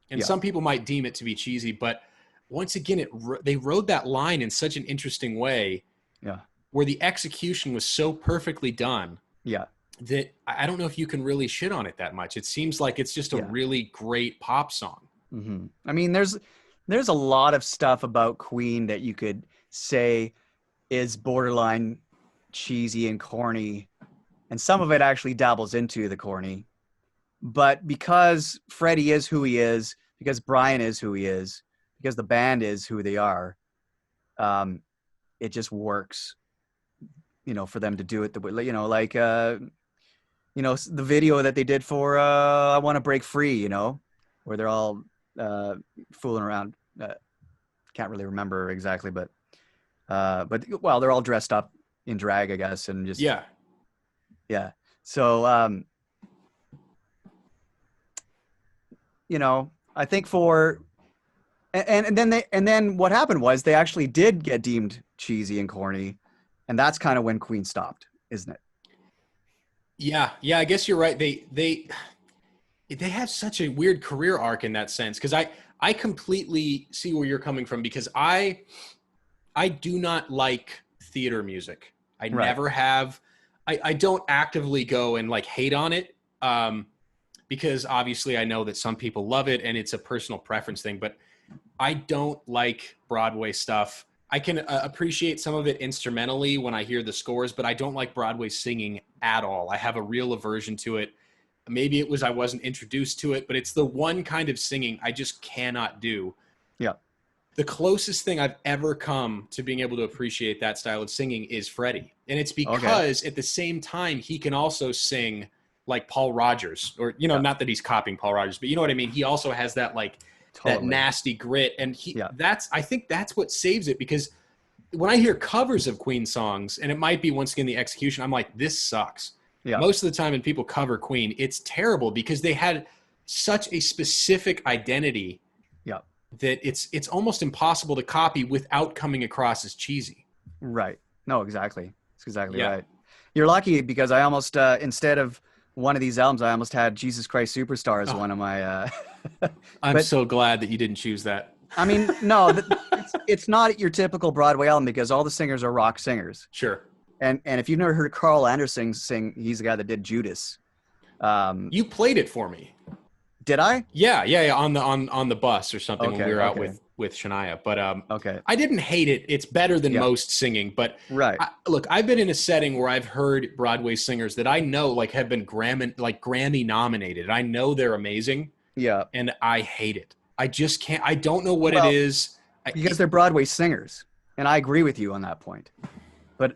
And some people might deem it to be cheesy, but once again, they wrote that line in such an interesting way. Yeah. Where the execution was so perfectly done. Yeah. That I don't know if you can really shit on it that much. It seems like it's just a really great pop song. Mm-hmm. I mean, there's a lot of stuff about Queen that you could say is borderline cheesy and corny, and some of it actually dabbles into the corny. But because Freddie is who he is, because Brian is who he is, because the band is who they are, it just works, for them to do it the way, like, the video that they did for I Want to Break Free, where they're all fooling around. Can't really remember exactly, but they're all dressed up in drag, I guess, and just yeah. So you know, I think and then what happened was they actually did get deemed cheesy and corny, and that's kind of when Queen stopped, isn't it? Yeah, I guess you're right. They have such a weird career arc in that sense, because I completely see where you're coming from, because I do not like theater music. I Right. never have. I don't actively go and like hate on it, because obviously I know that some people love it and it's a personal preference thing, but I don't like Broadway stuff. I can appreciate some of it instrumentally when I hear the scores, but I don't like Broadway singing at all. I have a real aversion to it. Maybe it was I wasn't introduced to it, but it's the one kind of singing I just cannot do. Yeah. The closest thing I've ever come to being able to appreciate that style of singing is Freddie. And it's because at the same time, he can also sing like Paul Rogers, or, you know, not that he's copying Paul Rogers, but you know what I mean? He also has that like that nasty grit. And I think that's what saves it, because when I hear covers of Queen songs, and it might be once again the execution, I'm like, this sucks. Yeah. Most of the time when people cover Queen, it's terrible because they had such a specific identity that it's almost impossible to copy without coming across as cheesy. Right. No, exactly. That's exactly right. You're lucky, because I almost, instead of one of these albums, I almost had Jesus Christ Superstar as one of my... I'm so glad that you didn't choose that. I mean, no, it's not your typical Broadway album, because all the singers are rock singers. Sure. And if you've never heard Carl Anderson sing, he's the guy that did Judas. You played it for me. Did I? Yeah, on the bus or something when we were out with Shania. But I didn't hate it. It's better than most singing. But look, I've been in a setting where I've heard Broadway singers that I know like have been Grammy nominated. I know they're amazing. Yeah. And I hate it. I just can't. I don't know what it is. Because they're Broadway singers, and I agree with you on that point.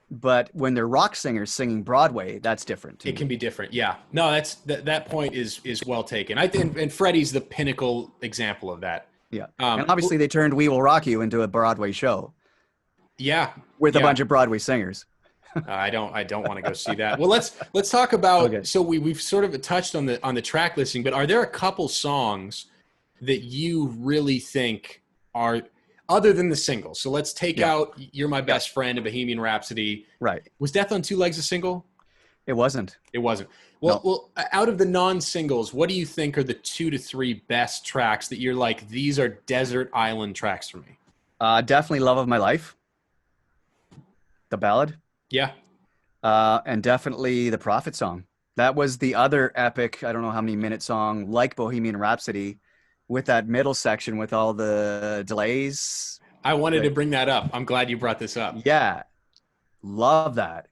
But when they're rock singers singing Broadway, that's different. It can be different. Yeah. No, that point is well taken. I think, and Freddie's the pinnacle example of that. Yeah. And obviously they turned We Will Rock You into a Broadway show. Yeah. With a bunch of Broadway singers. I don't want to go see that. Well, let's talk about, so we've sort of touched on the track listing, but are there a couple songs that you really think are, other than the singles? So let's take out You're My Best Friend and Bohemian Rhapsody. Right. Was Death on Two Legs a single? It wasn't. It wasn't. Well, out of the non-singles, what do you think are the 2 to 3 best tracks that you're like, these are desert island tracks for me? Definitely Love of My Life. The ballad. Yeah. And definitely the Prophet song. That was the other epic, I don't know how many minute song, like Bohemian Rhapsody, with that middle section with all the delays. I wanted to bring that up. I'm glad you brought this up. Yeah. Love that.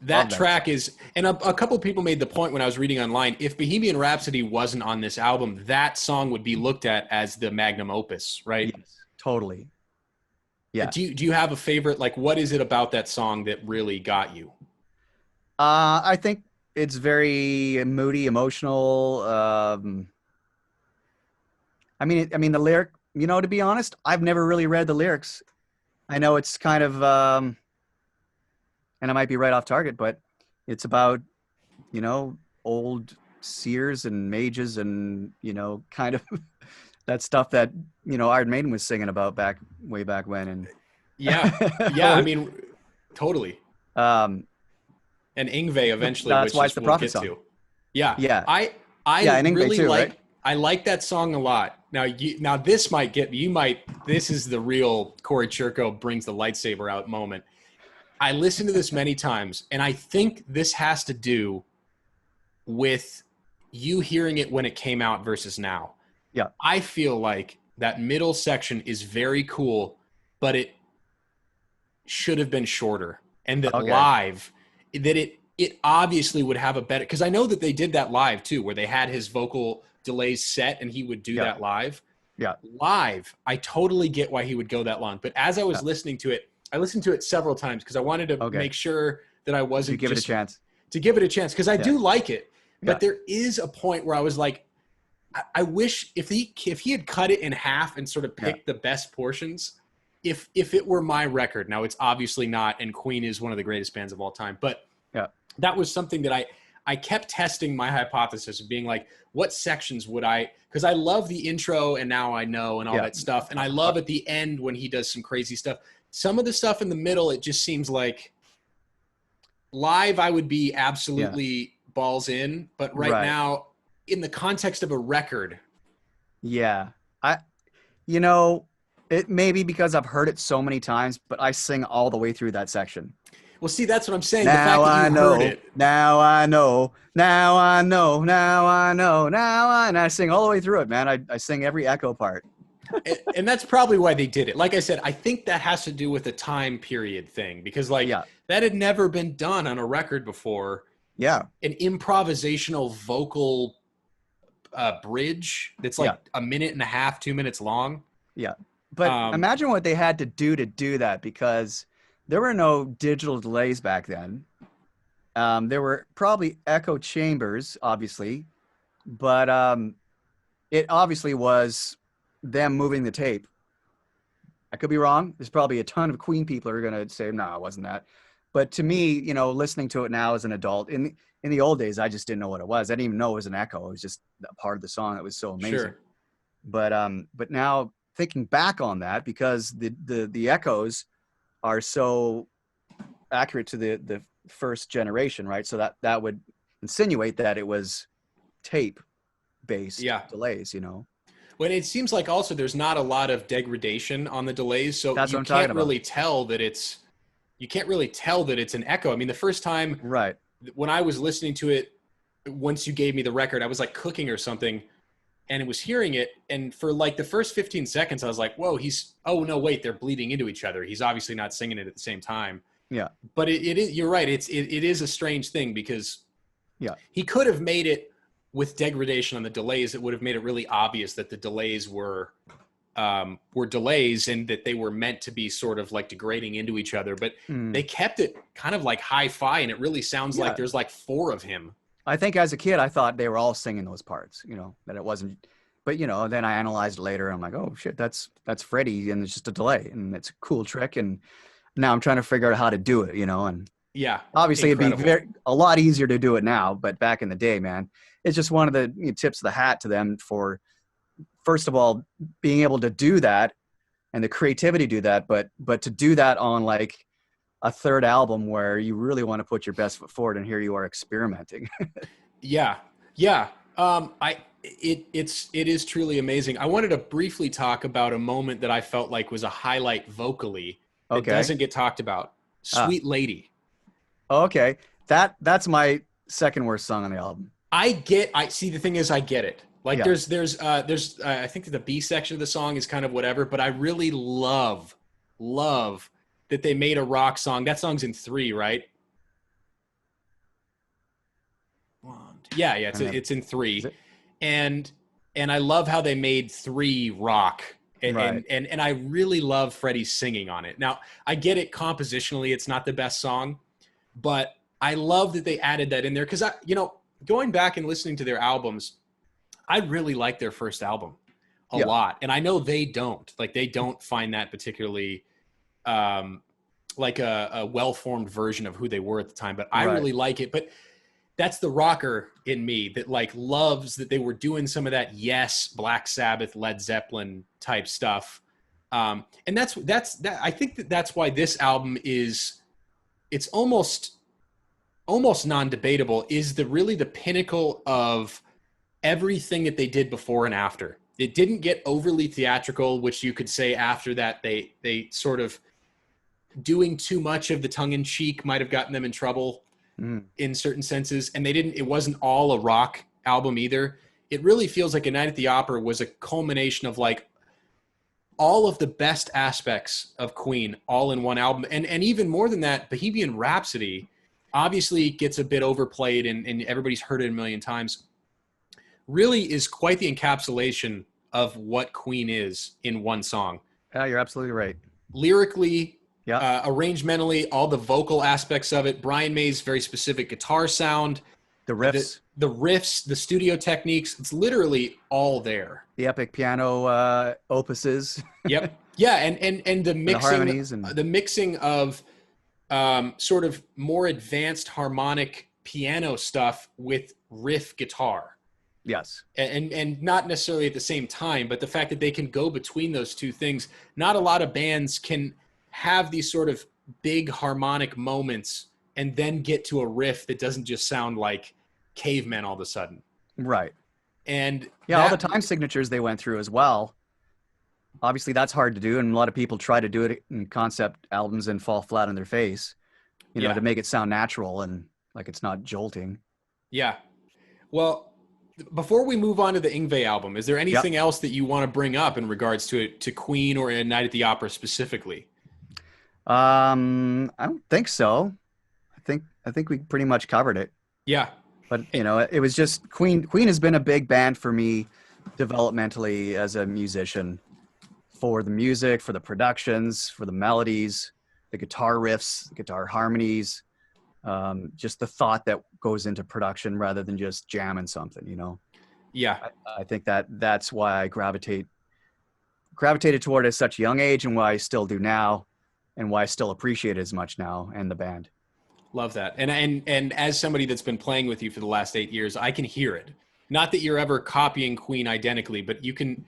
That track is, and a couple of people made the point when I was reading online, if Bohemian Rhapsody wasn't on this album, that song would be looked at as the magnum opus, right? Yes, totally. Yeah. Do you have a favorite? Like, what is it about that song that really got you? I think it's very moody, emotional. I mean, the lyric, you know, to be honest, I've never really read the lyrics. I know it's kind of, and I might be right off target, but it's about, you know, old seers and mages and, you know, kind of that stuff that, you know, Iron Maiden was singing about way back when. And yeah, I mean, totally. And Yngwie eventually, that's why it's the Prophet song. Yeah. I really too, like, right? I like that song a lot. Now this might get this is the real Cory Churko brings the lightsaber out moment. I listened to this many times, and I think this has to do with you hearing it when it came out versus now. Yeah. I feel like that middle section is very cool, but it should have been shorter. And that live, that it obviously would have a better, because I know that they did that live too, where they had his vocal delays set and he would do that live. Yeah. Live, I totally get why he would go that long. But as I was listening to it, I listened to it several times because I wanted to make sure that I wasn't give it a chance. To give it a chance, because I do like it. But there is a point where I was like, I wish if he had cut it in half and sort of picked the best portions, if it were my record. Now it's obviously not, and Queen is one of the greatest bands of all time. But that was something that I kept testing my hypothesis of being like, what sections would I, because I love the intro and Now I Know and all that stuff. And I love at the end when he does some crazy stuff. Some of the stuff in the middle, it just seems like live I would be absolutely balls in, but right now in the context of a record. Yeah. It may be because I've heard it so many times, but I sing all the way through that section. Well, see, that's what I'm saying. Now the fact that you heard it. Now I know. Now I know. Now I know. And I sing all the way through it, man. I sing every echo part. And that's probably why they did it. Like I said, I think that has to do with the time period thing, because that had never been done on a record before. Yeah. An improvisational vocal bridge that's like a minute and a half, 2 minutes long. Yeah. But imagine what they had to do that, because there were no digital delays back then. There were probably echo chambers, obviously, but it obviously was them moving the tape. I could be wrong. There's probably a ton of Queen people who are going to say, no, it wasn't that. But to me, listening to it now as an adult, in the old days, I just didn't know what it was. I didn't even know it was an echo. It was just a part of the song that was so amazing. Sure. But now thinking back on that, because the echoes are so accurate to the first generation, right? So that would insinuate that it was tape-based delays, Well, it seems like also there's not a lot of degradation on the delays, so That's you can't really tell that it's an echo. I mean, the first time when I was listening to it, once you gave me the record, I was like cooking or something, and it was hearing it, and for like the first 15 seconds, I was like, whoa, oh no, wait, they're bleeding into each other. He's obviously not singing it at the same time. Yeah. But it is, you're right, it is a strange thing, because he could have made it with degradation on the delays. It would have made it really obvious that the delays were delays and that they were meant to be sort of like degrading into each other. But they kept it kind of like hi-fi, and it really sounds like there's like 4 of him. I think as a kid, I thought they were all singing those parts, that it wasn't. But, then I analyzed it later, and I'm like, oh, shit, that's Freddie, and it's just a delay, and it's a cool trick. And now I'm trying to figure out how to do it, and obviously incredible. It'd be a lot easier to do it now. But back in the day, man, it's just one of the tips of the hat to them for, first of all, being able to do that and the creativity to do that, but to do that on like a third album where you really want to put your best foot forward, and here you are experimenting. It is truly amazing. I wanted to briefly talk about a moment that I felt like was a highlight vocally that doesn't get talked about. Sweet Lady. Okay. That's my second worst song on the album. I see, the thing is, I get it. Like there's I think that the B section of the song is kind of whatever, but I really love that they made a rock song. That song's in 3, right? It's in 3. And I love how they made 3 rock. And I really love Freddie's singing on it. Now, I get it compositionally, it's not the best song, but I love that they added that in there, because going back and listening to their albums, I really like their first album a lot. And I know they don't find that particularly like a well-formed version of who they were at the time, but I really like it. But that's the rocker in me that like loves that they were doing some of that Black Sabbath, Led Zeppelin type stuff. And I think that's why this album it's almost non-debatable, is really the pinnacle of everything that they did before and after. It didn't get overly theatrical, which you could say after that they sort of doing too much of the tongue-in-cheek might have gotten them in trouble in certain senses. And it wasn't all a rock album either. It really feels like A Night at the Opera was a culmination of like all of the best aspects of Queen all in one album. And even more than that, Bohemian Rhapsody obviously gets a bit overplayed and everybody's heard it a million times. Really is quite the encapsulation of what Queen is in one song. Yeah, you're absolutely right. Lyrically, arrangementally, all the vocal aspects of it, Brian May's very specific guitar sound, the riffs, the studio techniques, it's literally all there. The epic piano opuses. Yep. Yeah, and the mixing, harmonies the mixing of sort of more advanced harmonic piano stuff with riff guitar. Yes. And not necessarily at the same time, but the fact that they can go between those two things. Not a lot of bands can have these sort of big harmonic moments and then get to a riff that doesn't just sound like Cavemen all of a sudden. Right. And yeah, all the time signatures they went through as well. Obviously that's hard to do, and a lot of people try to do it in concept albums and fall flat on their face, you know, to make it sound natural and like it's not jolting. Yeah. Well, before we move on to the Yngwie album, is there anything else that you want to bring up in regards to Queen or A Night at the Opera specifically? I don't think so. I think we pretty much covered it. Yeah. But you know, it was just Queen has been a big band for me developmentally as a musician, for the music, for the productions, for the melodies, the guitar riffs, guitar harmonies, just the thought that goes into production rather than just jamming something, you know? Yeah. I think that's why I gravitated toward it at such a young age, and why I still do now, and why I still appreciate it as much now, and the band. Love that. And as somebody that's been playing with you for the last 8 years, I can hear it. Not that you're ever copying Queen identically, but you can.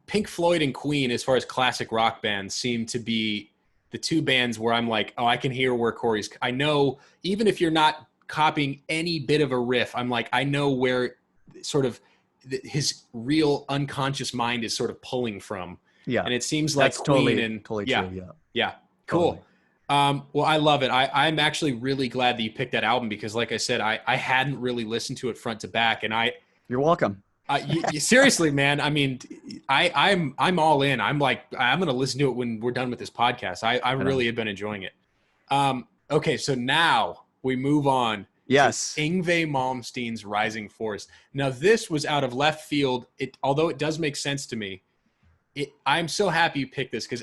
Pink Floyd and Queen, as far as classic rock bands, seem to be the two bands where I'm like, oh, I can hear where Cory's. I know, even if you're not copying any bit of a riff, I'm like, I know where sort of his real unconscious mind is sort of pulling from. Yeah. And it seems like that's Queen totally yeah, true. yeah, cool. Totally. Well, I love it. I'm actually really glad that you picked that album because, like I said, I hadn't really listened to it front to back, and You're welcome. Seriously, man. I mean, I'm all in. I'm like, I'm going to listen to it when we're done with this podcast. I really have been enjoying it. Okay. So now we move on. Yes. To Yngwie Malmsteen's Rising Force. Now this was out of left field. Although it does make sense to me, I'm so happy you picked this because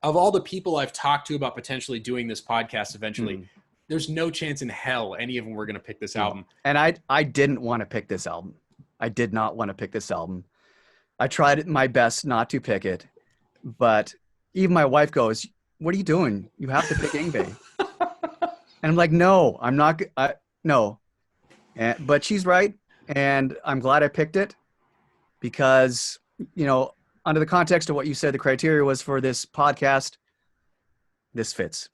of all the people I've talked to about potentially doing this podcast eventually, there's no chance in hell any of them were going to pick this album. And I didn't want to pick this album. I did not want to pick this album. I tried my best not to pick it, but even my wife goes, "What are you doing? You have to pick Yngwie." And I'm like, "No, I'm not. No." But she's right, and I'm glad I picked it because, you know, under the context of what you said, the criteria was for this podcast. This fits.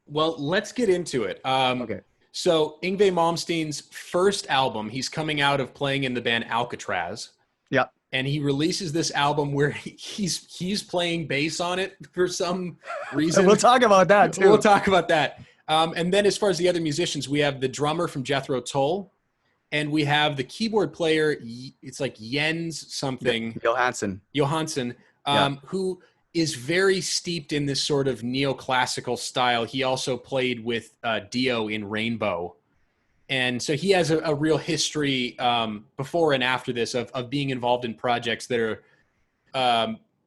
Well, let's get into it. Okay. So Yngwie Malmsteen's first album, he's coming out of playing in the band Alcatraz. Yep. And he releases this album where he's playing bass on it for some reason. We'll talk about that too. We'll talk about that. And then as far as the other musicians, we have the drummer from Jethro Tull, and we have the keyboard player. It's like Jens something. Johansson, who is very steeped in this sort of neoclassical style. He also played with Dio in Rainbow. And so he has a real history before and after this of being involved in projects that are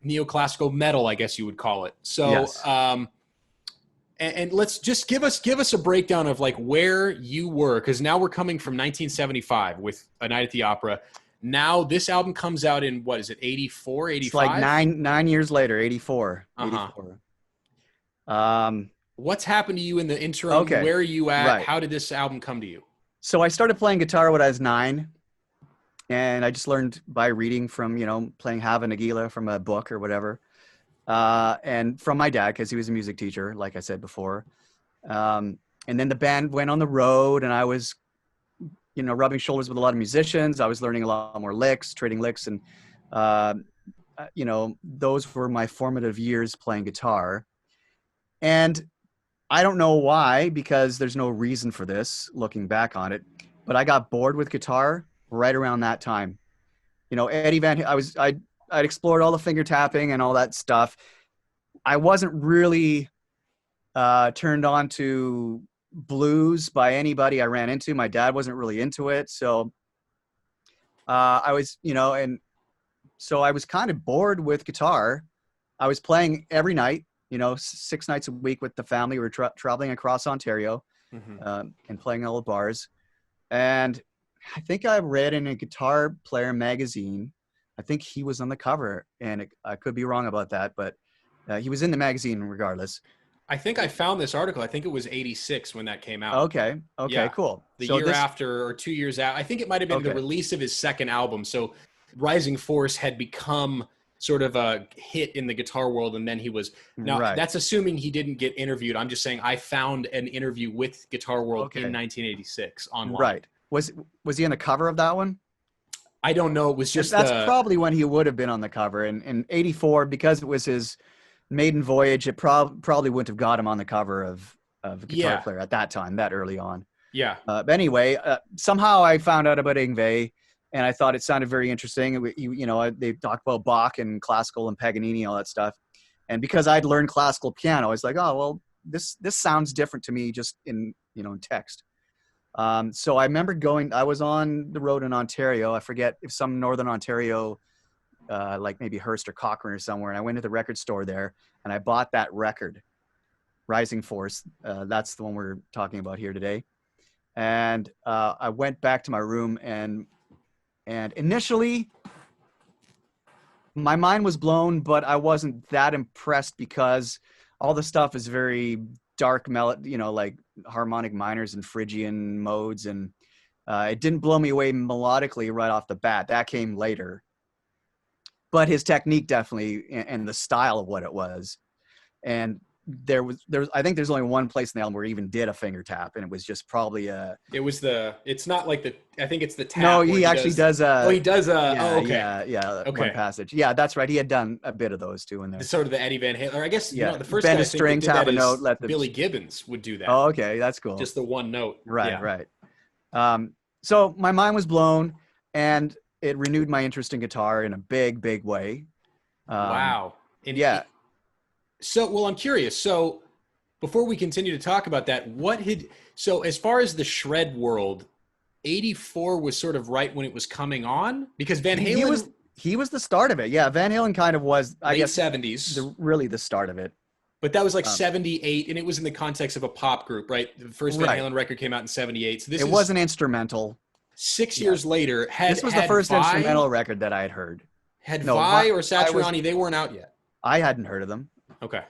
neoclassical metal, I guess you would call it. So, yes. And let's just give us a breakdown of like where you were, because now we're coming from 1975 with A Night at the Opera. Now this album comes out in, what is it, 84, 85? It's like nine years later, 84. Uh-huh. 84. What's happened to you in the interim? Okay. Where are you at? Right. How did this album come to you? So I started playing guitar when I was 9, and I just learned by reading from, you know, playing Hava Nagila from a book or whatever, and from my dad, because he was a music teacher, like I said before. And then the band went on the road, and I was, you know, rubbing shoulders with a lot of musicians. I was learning a lot more licks, trading licks. And, you know, those were my formative years playing guitar. And I don't know why, because there's no reason for this looking back on it, but I got bored with guitar right around that time. You know, Eddie Van, I'd explored all the finger tapping and all that stuff. I wasn't really turned on to blues by anybody I ran into. My dad wasn't really into it. So I was, you know, and so I was kind of bored with guitar. I was playing every night, you know, 6 nights a week with the family. We were traveling across Ontario and playing all the bars. And I think I read in a Guitar Player magazine, I think he was on the cover, and I could be wrong about that, but he was in the magazine regardless. I think I found this article. I think it was 86 when that came out. Okay. Yeah. Cool. The year after or 2 years out. I think it might have been the release of his second album. So Rising Force had become sort of a hit in the guitar world, and then he was that's assuming he didn't get interviewed. I'm just saying I found an interview with Guitar World in 1986 online. Right. Was he on the cover of that one? I don't know. It was just that's probably when he would have been on the cover. And in 84, because it was his maiden voyage, it probably wouldn't have got him on the cover of Guitar Player at that time, that early on. Yeah. But anyway, somehow I found out about Yngwie, and I thought it sounded very interesting. They talked about Bach and classical and Paganini, all that stuff. And because I'd learned classical piano, I was like, oh, well, this sounds different to me just in text. So I remember I was on the road in Ontario. I forget if some Northern Ontario, like maybe Hearst or Cochrane or somewhere. And I went to the record store there and I bought that record, Rising Force. That's the one we're talking about here today. And I went back to my room and initially my mind was blown, but I wasn't that impressed because all the stuff is very dark melody, like harmonic minors and Phrygian modes. And it didn't blow me away melodically right off the bat. That came later. But his technique definitely, and the style of what it was. And I think there's only one place in the album where he even did a finger tap, and it was just probably it's not like I think it's the tap. No, he actually does. He does. One passage. Yeah, that's right. He had done a bit of those too in there. It's sort of the Eddie Van Halen, or I guess the first bend guy a string, tap a note, Billy Gibbons would do that. Oh, okay, that's cool. Just the one note. Right. So my mind was blown, and it renewed my interest in guitar in a big, big way. Wow. So, I'm curious. So before we continue to talk about that, as far as the shred world, 84 was sort of right when it was coming on? Because Van Halen... He was the start of it. Yeah, Van Halen kind of was, I guess, 70s. Really the start of it. But that was like 78, and it was in the context of a pop group, right? The first Van Halen record came out in 78. So it was an instrumental. 6 years later, this was the first instrumental record that I had heard. Vi or Satriani, they weren't out yet. I hadn't heard of them. Okay.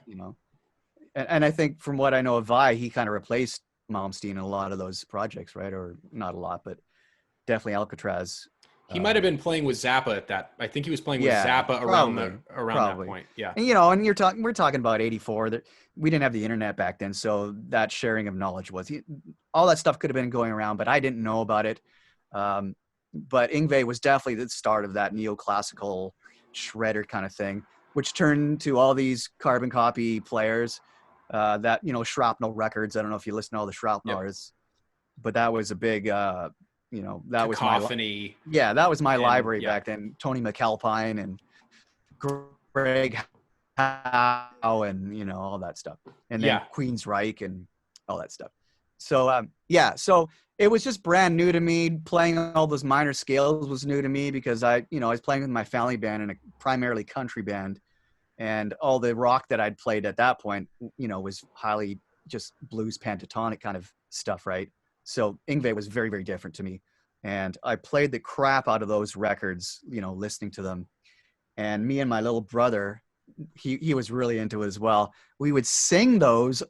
And I think from what I know of Vi, he kind of replaced Malmsteen in a lot of those projects, right? Or not a lot, but definitely Alcatraz. He might have been playing with Zappa at that. I think he was playing with Zappa around that point. Yeah. And, we're talking about 84. That we didn't have the internet back then, so that sharing of knowledge all that stuff could have been going around, but I didn't know about it. But Yngwie was definitely the start of that neoclassical shredder kind of thing, which turned to all these carbon copy players, that, Shrapnel Records. I don't know if you listen to all the Shrapnel artists, but that was a big, that was Cacophony. That was my library back then. Tony McAlpine and Greg Howe and, all that stuff. And then Queensryche and all that stuff. So, so it was just brand new to me. Playing all those minor scales was new to me because I was playing with my family band in a primarily country band, and all the rock that I'd played at that point, was highly just blues pentatonic kind of stuff, right? So Yngwie was very, very different to me. And I played the crap out of those records, listening to them. And me and my little brother, he was really into it as well. We would sing those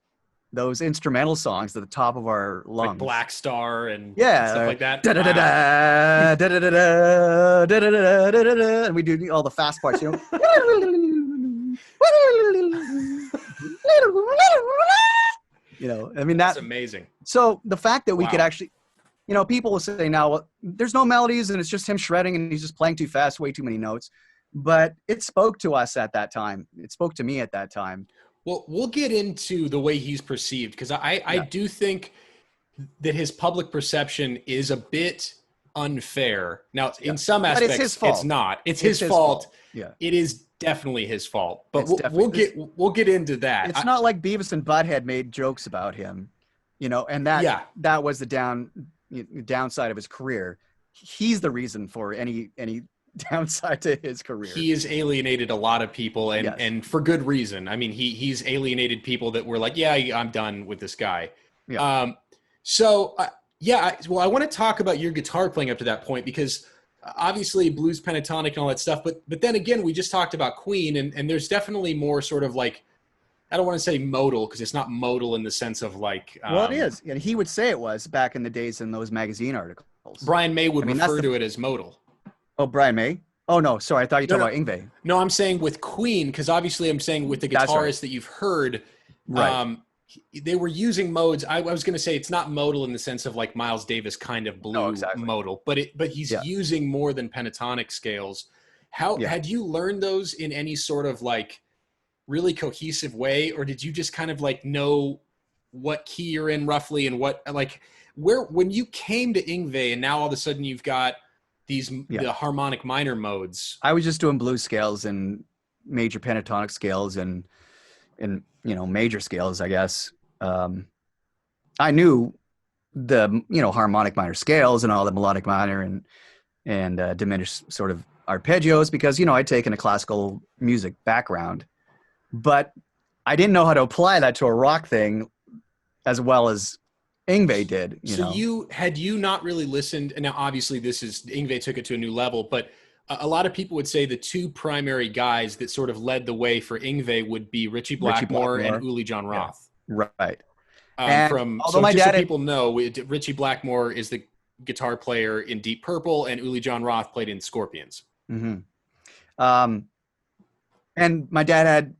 instrumental songs at the top of our lungs. Like Black Star and stuff like that. And we do all the fast parts, that's amazing. So the fact that we could actually, people will say now, well, there's no melodies and it's just him shredding and he's just playing too fast, way too many notes. But it spoke to us at that time. It spoke to me at that time. Well, we'll get into the way he's perceived, because I do think that his public perception is a bit unfair. Now, in some aspects, it's his fault. It's not. It's his fault. Yeah, it is definitely his fault. But we'll get into that. It's not like Beavis and Butthead made jokes about him, and that was the downside of his career. He's the reason for any downside to his career. He has alienated a lot of people, and for good reason. I mean, he's alienated people that were like, I'm done with this guy. Yeah. I want to talk about your guitar playing up to that point, because obviously blues pentatonic and all that stuff, but then again, we just talked about Queen, and there's definitely more sort of like I don't want to say modal because it's not modal in the sense of like. Well, it is, and he would say it was back in the days in those magazine articles. Brian May would refer to it as modal. Oh, Brian May. Oh no, sorry, I thought you were talking about Yngwie. No, I'm saying with Queen because obviously I'm saying with the guitarist that you've heard. Right. They were using modes. I was going to say it's not modal in the sense of like Miles Davis kind of blue modal, but he's using more than pentatonic scales. How had you learned those in any sort of like really cohesive way, or did you just kind of like know what key you're in roughly and what like when you came to Yngwie and now all of a sudden you've got these the harmonic minor modes? I was just doing blues scales and major pentatonic scales and major scales, I guess. I knew the harmonic minor scales and all the melodic minor and diminished sort of arpeggios because I'd taken a classical music background, but I didn't know how to apply that to a rock thing as well as Yngwie did. So had you not really listened, and now obviously Yngwie took it to a new level, but a lot of people would say the two primary guys that sort of led the way for Yngwie would be Richie Blackmore and Uli Jon Roth. Yeah. Right. People know, Richie Blackmore is the guitar player in Deep Purple and Uli Jon Roth played in Scorpions. Mm-hmm. And my dad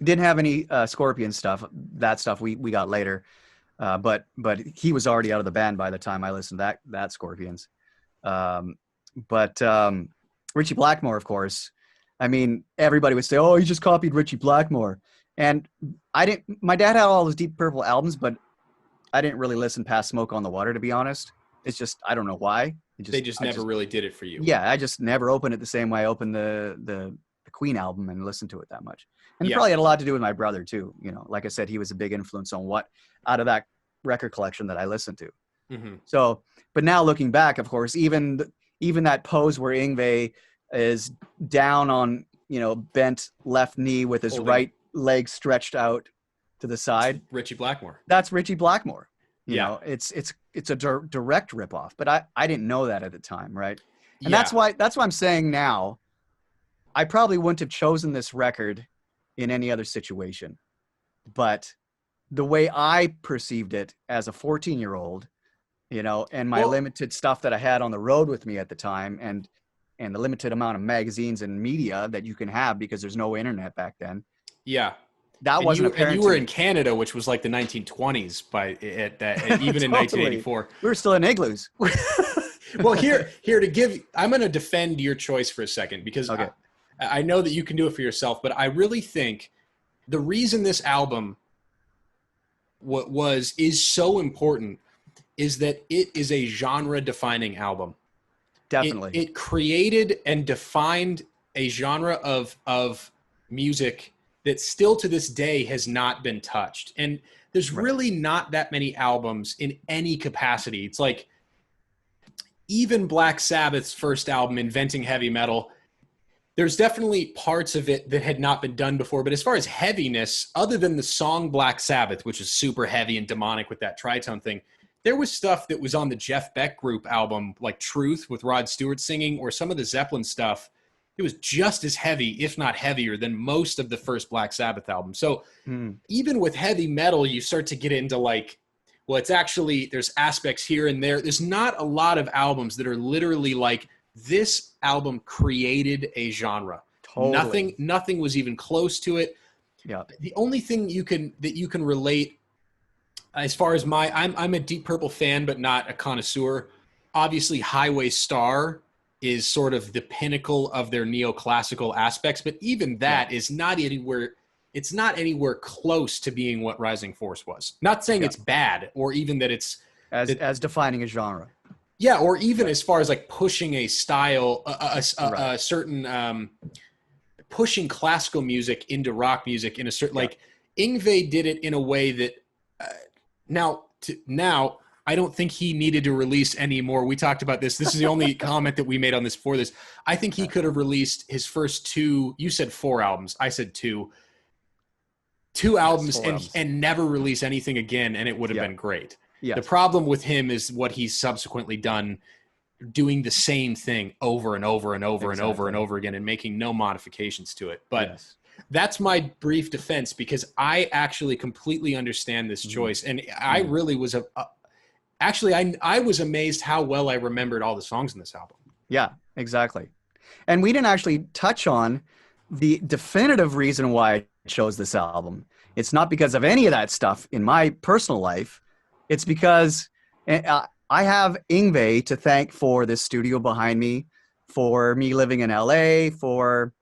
didn't have any Scorpion stuff. That stuff we got later. But he was already out of the band by the time I listened to that Scorpions. But Richie Blackmore, of course, I mean, everybody would say, oh, he just copied Richie Blackmore. And my dad had all those Deep Purple albums, but I didn't really listen past Smoke on the Water, to be honest. It's just, I don't know why. They just never really did it for you. Yeah. I just never opened it the same way I opened the Queen album and listened to it that much. And it probably had a lot to do with my brother too. Like I said, he was a big influence on what out of that record collection that I listened to. Mm-hmm. So, but now looking back, of course, even that pose where Yngwie is down on, bent left knee with his right leg stretched out to the side. Richie Blackmore. That's Richie Blackmore. You know, it's a direct ripoff, but I didn't know that at the time. Right. And that's why I'm saying now, I probably wouldn't have chosen this record in any other situation, but the way I perceived it as a 14-year-old, and my limited stuff that I had on the road with me at the time and the limited amount of magazines and media that you can have because there's no internet back then. Yeah. That wasn't apparent. And you were in Canada, which was like the 1920s even in 1984. We were still in igloos. Well, I'm going to defend your choice for a second because I know that you can do it for yourself, but I really think the reason this album is so important is that it is a genre-defining album. Definitely. It created and defined a genre of music that still to this day has not been touched. And there's really not that many albums in any capacity. It's like even Black Sabbath's first album, Inventing Heavy Metal, there's definitely parts of it that had not been done before. But as far as heaviness, other than the song Black Sabbath, which is super heavy and demonic with that tritone thing, there was stuff that was on the Jeff Beck Group album, like Truth with Rod Stewart singing, or some of the Zeppelin stuff. It was just as heavy, if not heavier, than most of the first Black Sabbath album. So even with heavy metal, you start to get into like, well, it's actually, there's aspects here and there. There's not a lot of albums that are literally like, this album created a genre. Totally. Nothing was even close to it. Yeah. The only thing that you can relate, as far as I'm a Deep Purple fan, but not a connoisseur. Obviously, Highway Star is sort of the pinnacle of their neoclassical aspects, but even that is not anywhere. It's not anywhere close to being what Rising Force was. Not saying it's bad, or even that it's as defining a genre. Yeah, or even as far as like pushing a style, a certain pushing classical music into rock music in a certain like Yngwie did it in a way that now I don't think he needed to release any more. We talked about this. This is the only comment that we made on this for this. I think he could have released his first two. You said 4 albums. I said 2. 2 albums and never release anything again, and it would have been great. Yeah. The problem with him is what he's subsequently done, doing the same thing over and over and over and over and over again and making no modifications to it. But that's my brief defense, because I actually completely understand this choice. And I really was actually, I was amazed how well I remembered all the songs in this album. Yeah, exactly. And we didn't actually touch on the definitive reason why I chose this album. It's not because of any of that stuff in my personal life. It's because I have Yngwie to thank for this studio behind me, for me living in LA, for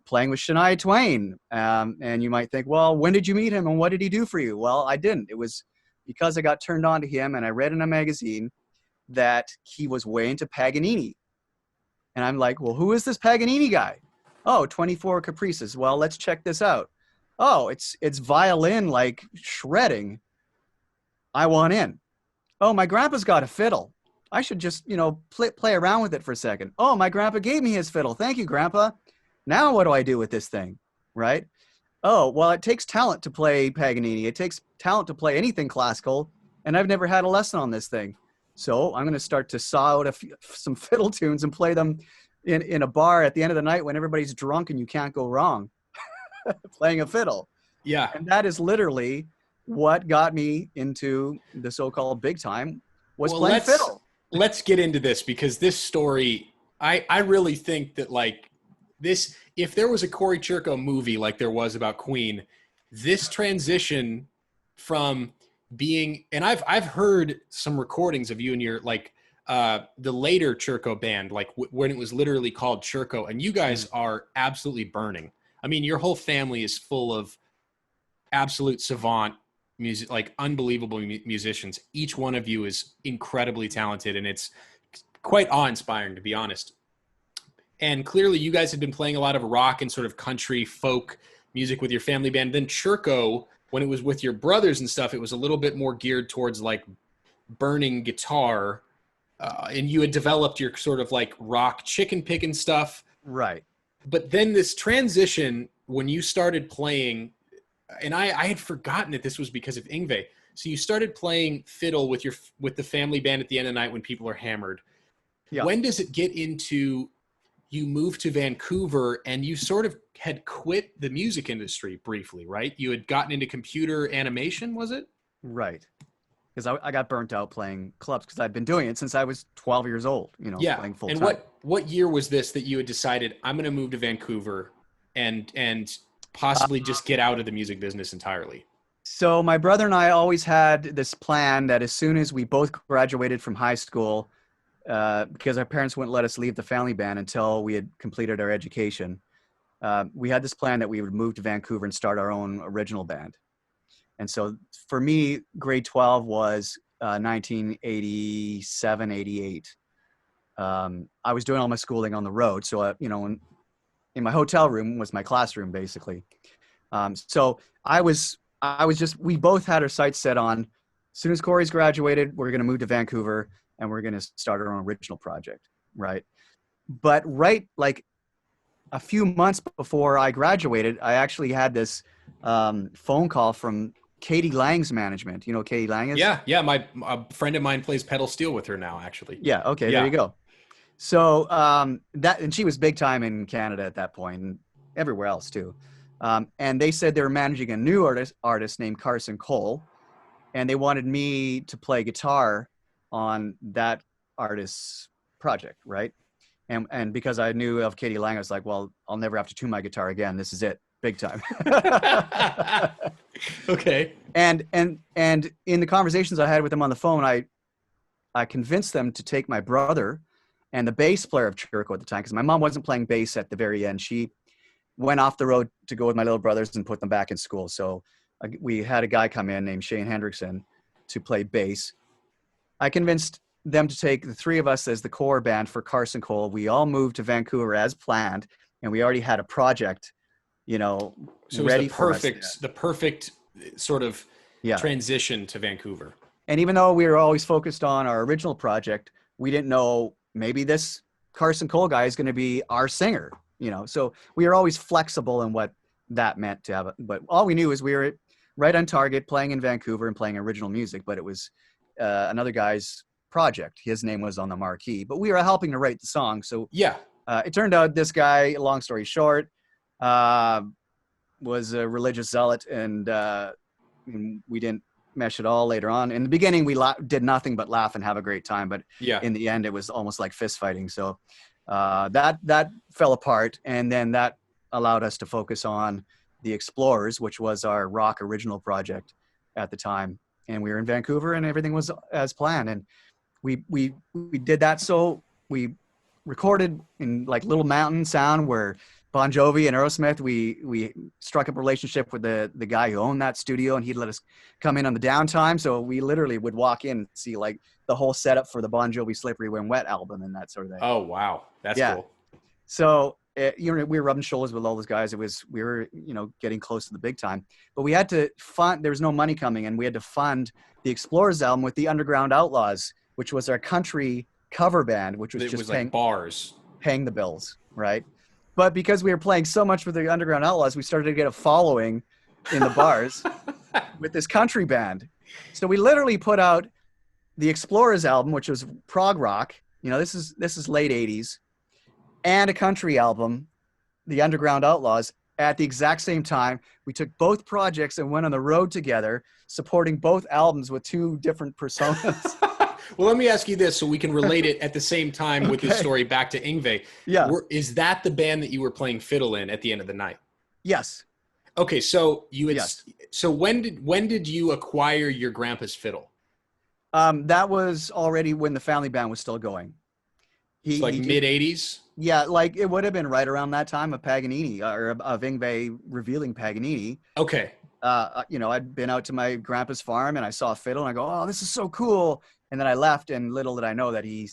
playing with Shania Twain. And you might think, well, when did you meet him and what did he do for you? Well, I didn't. It was because I got turned on to him and I read in a magazine that he was way into Paganini. And I'm like, well, who is this Paganini guy? Oh, 24 Caprices. Well, let's check this out. Oh, it's violin, like shredding. I want in. Oh, my grandpa's got a fiddle. I should just, play around with it for a second. Oh, my grandpa gave me his fiddle. Thank you, Grandpa. Now what do I do with this thing, right? Oh, well, it takes talent to play Paganini. It takes talent to play anything classical, and I've never had a lesson on this thing. So I'm going to start to saw out some fiddle tunes and play them in a bar at the end of the night when everybody's drunk and you can't go wrong playing a fiddle. Yeah. And that is literally what got me into the so-called big time, was playing fiddle. Let's get into this, because this story, I really think that, like, this, if there was a Cory Churko movie like there was about Queen, this transition from being, and I've heard some recordings of you and your, like, the later Churko band, like when it was literally called Churko, and you guys are absolutely burning. I mean, your whole family is full of absolute savant music, like unbelievable musicians. Each one of you is incredibly talented, and it's quite awe-inspiring, to be honest. And clearly you guys had been playing a lot of rock and sort of country folk music with your family band. Then Churko, when it was with your brothers and stuff, it was a little bit more geared towards like burning guitar. And you had developed your sort of like rock chicken picking stuff. Right. But then this transition, when you started playing, and I had forgotten that this was because of Yngwie. So you started playing fiddle with the family band at the end of the night when people are hammered. Yeah. When does it get into, you moved to Vancouver and you sort of had quit the music industry briefly, right? You had gotten into computer animation, was it? Right. Because I got burnt out playing clubs, because I'd been doing it since I was 12 years old, playing full time. And what year was this that you had decided, I'm going to move to Vancouver and possibly just get out of the music business entirely? So my brother and I always had this plan that as soon as we both graduated from high school, because our parents wouldn't let us leave the family band until we had completed our education, we had this plan that we would move to Vancouver and start our own original band. And so for me, grade 12 was 1987, 88. I was doing all my schooling on the road. So, in my hotel room was my classroom, basically. So we both had our sights set on, as soon as Cory's graduated, we're going to move to Vancouver and we're going to start our own original project. Right. But like a few months before I graduated, I actually had this phone call from Katie Lange's management. You know who Katie Lange is? Yeah. A friend of mine plays pedal steel with her now, actually. Yeah. Okay. Yeah. There you go. So and she was big time in Canada at that point, and everywhere else too. And they said they were managing a new artist named Carson Cole, and they wanted me to play guitar on that artist's project, right? And because I knew of Katie Lange, I was like, well, I'll never have to tune my guitar again. This is it, big time. Okay. And in the conversations I had with them on the phone, I convinced them to take my brother and the bass player of Churko at the time, because my mom wasn't playing bass at the very end. She went off the road to go with my little brothers and put them back in school. So we had a guy come in named Shane Hendrickson to play bass. I convinced them to take the three of us as the core band for Carson Cole. We all moved to Vancouver as planned, and we already had a project, so ready for us. The perfect sort of transition to Vancouver. And even though we were always focused on our original project, we didn't know maybe this Carson Cole guy is going to be our singer, so we were always flexible in what that meant to have. But all we knew is we were right on target, playing in Vancouver and playing original music, but it was another guy's project. His name was on the marquee, but we were helping to write the song. So it turned out this guy, long story short, was a religious zealot, and we didn't mesh at all later on. In the beginning, we did nothing but laugh and have a great time, but in the end, it was almost like fist fighting. So that fell apart, and then that allowed us to focus on the Explorers, which was our rock original project at the time. And we were in Vancouver, and everything was as planned. And we did that. So we recorded in like Little Mountain Sound, where Bon Jovi and Aerosmith, we struck up a relationship with the guy who owned that studio, and he'd let us come in on the downtime. So we literally would walk in and see like the whole setup for the Bon Jovi Slippery When Wet album and that sort of thing. Oh, wow. That's cool. So, we were rubbing shoulders with all those guys. We were, getting close to the big time, but we had to fund, there was no money coming in. We had to fund the Explorers album with the Underground Outlaws, which was our country cover band, which was just like bars, paying the bills. Right. But because we were playing so much with the Underground Outlaws, we started to get a following in the bars with this country band. So we literally put out the Explorers album, which was prog rock. This is late 80s, and a country album, the Underground Outlaws, at the exact same time. We took both projects and went on the road together, supporting both albums with two different personas. Well, let me ask you this so we can relate it at the same time with this story back to Yngwie. Yeah. Is that the band that you were playing fiddle in at the end of the night? Yes. Okay, so Yes. So when did you acquire your grandpa's fiddle? That was already when the family band was still going. It's like mid-'80s? Yeah, like it would have been right around that time of Paganini, or of Yngwie revealing Paganini. Okay. I'd been out to my grandpa's farm and I saw a fiddle and I go, oh, this is so cool. And then I left, and little did I know that he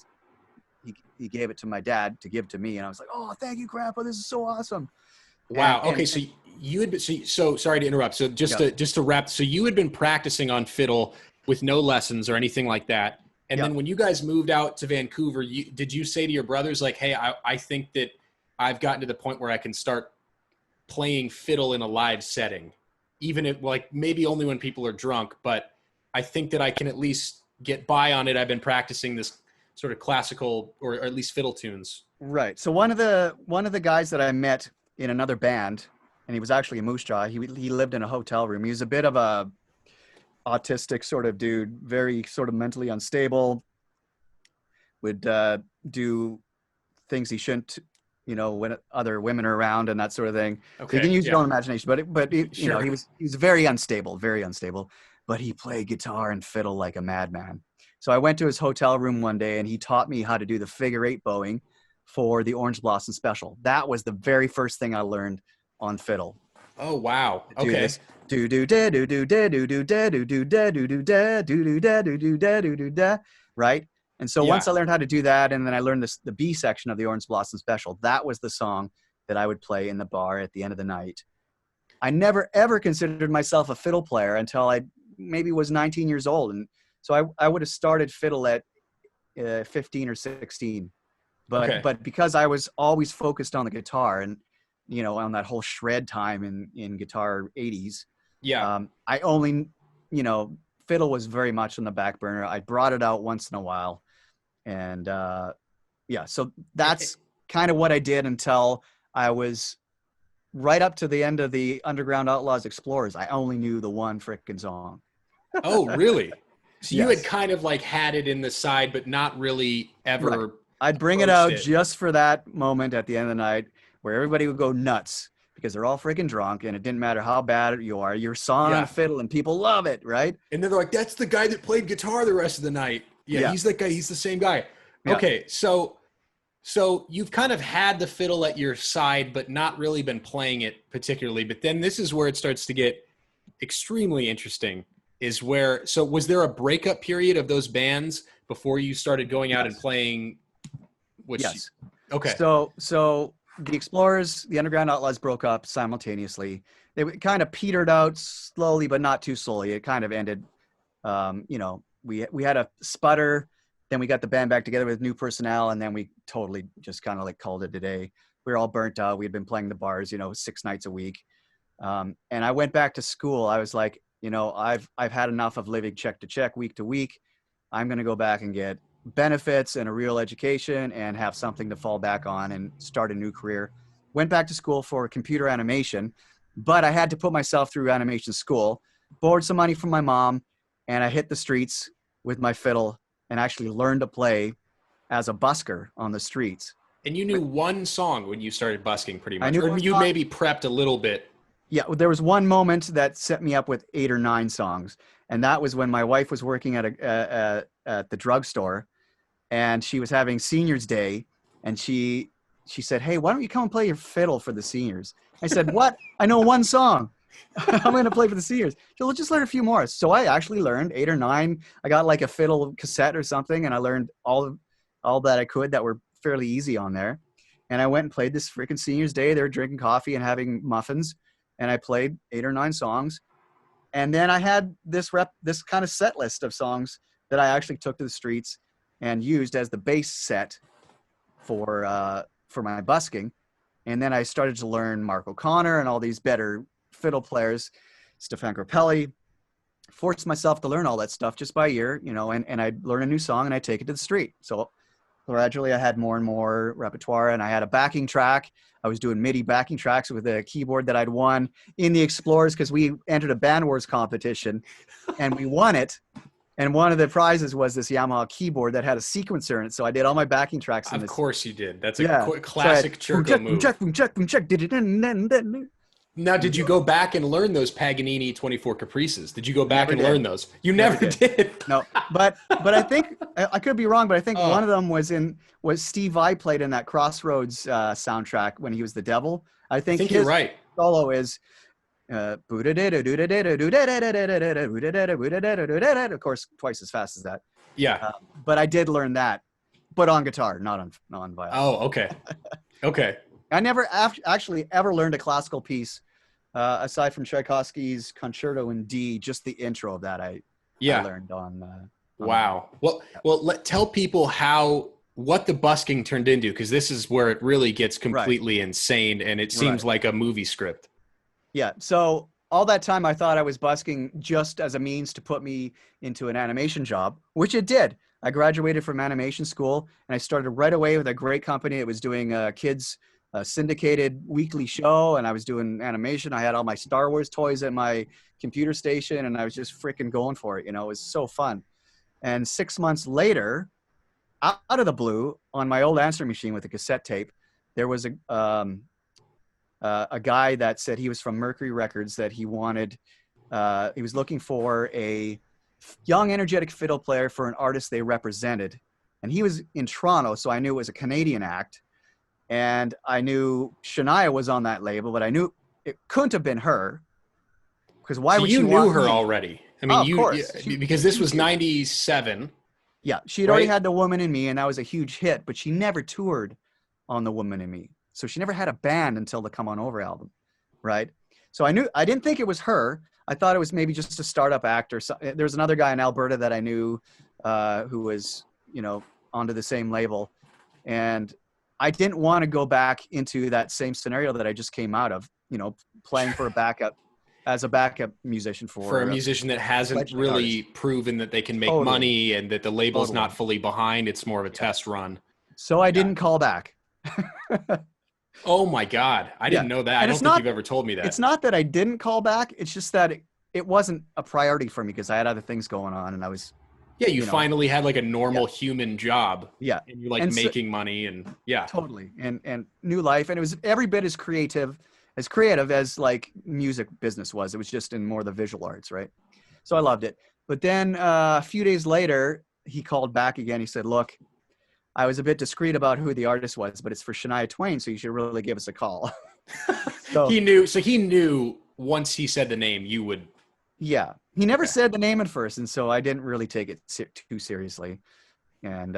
gave it to my dad to give to me. And I was like, oh, thank you, Grandpa. This is so awesome. Wow. Okay. So you had been, so sorry to interrupt. So just to wrap, so you had been practicing on fiddle with no lessons or anything like that. And then when you guys moved out to Vancouver, did you say to your brothers, like, hey, I think that I've gotten to the point where I can start playing fiddle in a live setting, even if, like, maybe only when people are drunk, but I think that I can at least get by on it. I've been practicing this sort of classical or at least fiddle tunes. Right. So one of the guys that I met in another band, and he was actually a moose jaw. He lived in a hotel room. He was a bit of a autistic sort of dude, very sort of mentally unstable, would do things he shouldn't, when other women are around and that sort of thing. Okay, so you can use your own imagination, but he was very unstable, but he played guitar and fiddle like a madman. So I went to his hotel room one day and he taught me how to do the figure-8 bowing for the Orange Blossom Special. That was the very first thing I learned on fiddle. Oh, wow. Okay. Do do da do do da do do da do do da do do da do do da do do da do do da, right? And so once I learned how to do that, and then I learned the B section of the Orange Blossom Special, that was the song that I would play in the bar at the end of the night. I never ever considered myself a fiddle player until I maybe was 19 years old, and so I would have started fiddle at 15 or 16, but because I was always focused on the guitar and on that whole shred time in guitar 80s. Yeah. I only, fiddle was very much on the back burner. I brought it out once in a while. And so that's kind of what I did until I was right up to the end of the Underground Outlaws Explorers. I only knew the one frickin' song. Oh, really? So you had kind of like had it in the side, but not really ever. Right. I'd bring it out just for that moment at the end of the night where everybody would go nuts because they're all freaking drunk, and it didn't matter how bad you are. You're sawing on a fiddle and people love it, right? And then they're like, that's the guy that played guitar the rest of the night. Yeah. He's that guy. He's the same guy. Yeah. Okay. So you've kind of had the fiddle at your side, but not really been playing it particularly. But then this is where it starts to get extremely interesting. So was there a breakup period of those bands before you started going out and playing? Yes. Okay. So the Explorers, the Underground Outlaws broke up simultaneously. They kind of petered out slowly, but not too slowly. It kind of ended. We had a sputter, then we got the band back together with new personnel, and then we totally just kind of like called it a day. We were all burnt out. We had been playing the bars, 6 nights a week. And I went back to school. I was like, I've had enough of living check to check, week to week. I'm going to go back and get benefits and a real education and have something to fall back on and start a new career. Went back to school for computer animation, but I had to put myself through animation school, borrowed some money from my mom, and I hit the streets with my fiddle and actually learned to play as a busker on the streets. And you knew one song when you started busking, pretty much, I knew or one you song. maybe prepped a little bit. Yeah, there was one moment that set me up with 8 or 9 songs, and that was when my wife was working at the drugstore, and she was having Seniors Day, and she said, "Hey, why don't you come and play your fiddle for the seniors?" I said, "What? I know one song. I'm going to play for the seniors." She said, "Well, just learn a few more." So I actually learned 8 or 9. I got like a fiddle cassette or something, and I learned all that I could that were fairly easy on there. And I went and played this freaking Seniors Day. They were drinking coffee and having muffins, and I played 8 or 9 songs. And then I had this kind of set list of songs that I actually took to the streets and used as the base set for my busking. And then I started to learn Mark O'Connor and all these better fiddle players, Stefan Grappelli. Forced myself to learn all that stuff just by ear, and I'd learn a new song and I'd take it to the street. So gradually I had more and more repertoire, and I had a backing track. I was doing MIDI backing tracks with a keyboard that I'd won in the Explorers because we entered a Band Wars competition and we won it. And one of the prizes was this Yamaha keyboard that had a sequencer in it. So I did all my backing tracks. Of course you did. That's a classic Churko move. Now, did you go back and learn those Paganini 24 Caprices? Did you go back and learn those? You never did. No, but I think I could be wrong, but I think one of them was Steve Vai played in that Crossroads soundtrack when he was the devil. I think his you're right. Solo is of course twice as fast as that. Yeah. But I did learn that, but on guitar, not on violin. Oh, okay. Okay. I never actually ever learned a classical piece aside from Tchaikovsky's Concerto in D. Just the intro of that I learned on. Wow. Well, tell people what the busking turned into, because this is where it really gets completely insane, and it seems like a movie script. Yeah. So all that time I thought I was busking just as a means to put me into an animation job, which it did. I graduated from animation school and I started right away with a great company. It was doing kids syndicated weekly show, and I was doing animation. I had all my Star Wars toys at my computer station, and I was just freaking going for it. It was so fun. And 6 months later, out of the blue, on my old answering machine with a cassette tape, there was a guy that said he was from Mercury Records, that he wanted, he was looking for a young, energetic fiddle player for an artist they represented. And he was in Toronto, so I knew it was a Canadian act. And I knew Shania was on that label, but I knew it couldn't have been her. Because why would you knew her already? I mean, of course. Because this was 97. Yeah, she'd already had The Woman in Me, and that was a huge hit, but she never toured on The Woman in Me. So she never had a band until the Come On Over album, right? So I didn't think it was her. I thought it was maybe just a startup act or something. There was another guy in Alberta that I knew who was, onto the same label. And I didn't want to go back into that same scenario that I just came out of, playing for a backup musician for a musician that hasn't really proven that they can make money and that the label's not fully behind. It's more of a test run. So I didn't call back. Oh my God. I didn't know that. I don't think you've ever told me that. It's not that I didn't call back. It's just that it wasn't a priority for me because I had other things going on, and I was. Yeah, you finally had like a normal human job. Yeah. And you're like making money and Totally. And new life. And it was every bit as creative as like music business was. It was just in more the visual arts, right? So I loved it. But then a few days later, he called back again. He said, "Look, I was a bit discreet about who the artist was, but it's for Shania Twain, so you should really give us a call." He knew once he said the name, you would. Yeah. He never said the name at first, and so I didn't really take it too seriously. And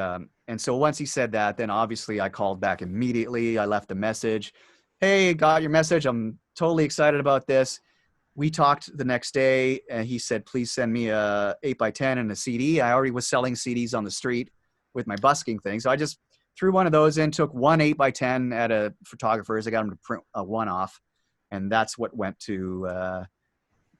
so once he said that, then obviously I called back immediately. I left a message. "Hey, got your message. I'm totally excited about this." We talked the next day, and he said, "Please send me a 8x10 and a CD." I already was selling CDs on the street with my busking thing. So I just threw one of those in, took one 8x10 at a photographer's. I got him to print one off. And that's what went to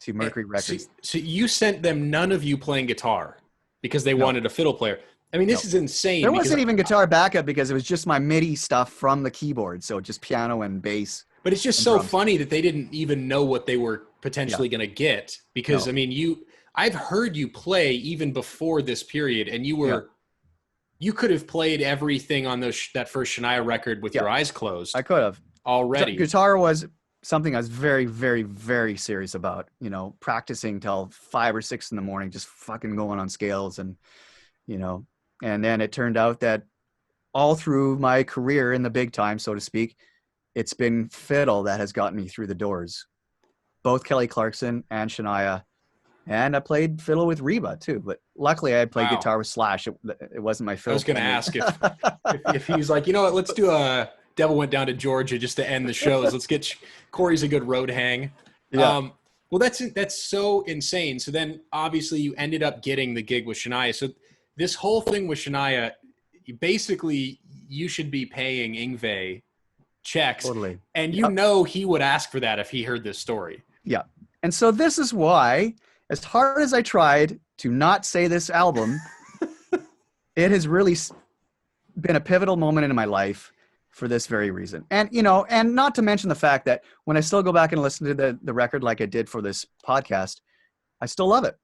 Mercury Records. So you sent them none of you playing guitar because they wanted a fiddle player. I mean, this is insane. There wasn't even guitar backup because it was just my MIDI stuff from the keyboard. So just piano and bass. But it's just and so drums. funny that they didn't even know what they were potentially going to get, because No. I mean, I've heard you play even before this period, and you could have played everything on that first Shania record with your eyes closed. I could have already. Guitar was something I was very, very, very serious about, you know, practicing till 5 or 6 in the morning, just fucking going on scales. And, you know, and then it turned out that all through my career in the big time, so to speak, it's been fiddle that has gotten me through the doors, both Kelly Clarkson and Shania. And I played fiddle with Reba too, but luckily I played guitar with Slash. It wasn't my fiddle. I was going to ask if he was like, you know what, let's do a Devil Went Down to Georgia just to end the shows. Let's get Cory's a good road hang. Yeah. Well, that's so insane. So then obviously you ended up getting the gig with Shania. So this whole thing with Shania, you should be paying Yngwie checks. Totally. And you know he would ask for that if he heard this story. Yeah. And so this is why, as hard as I tried to not say this album, it has really been a pivotal moment in my life for this very reason. And, you know, and not to mention the fact that when I still go back and listen to the record like I did for this podcast, I still love it.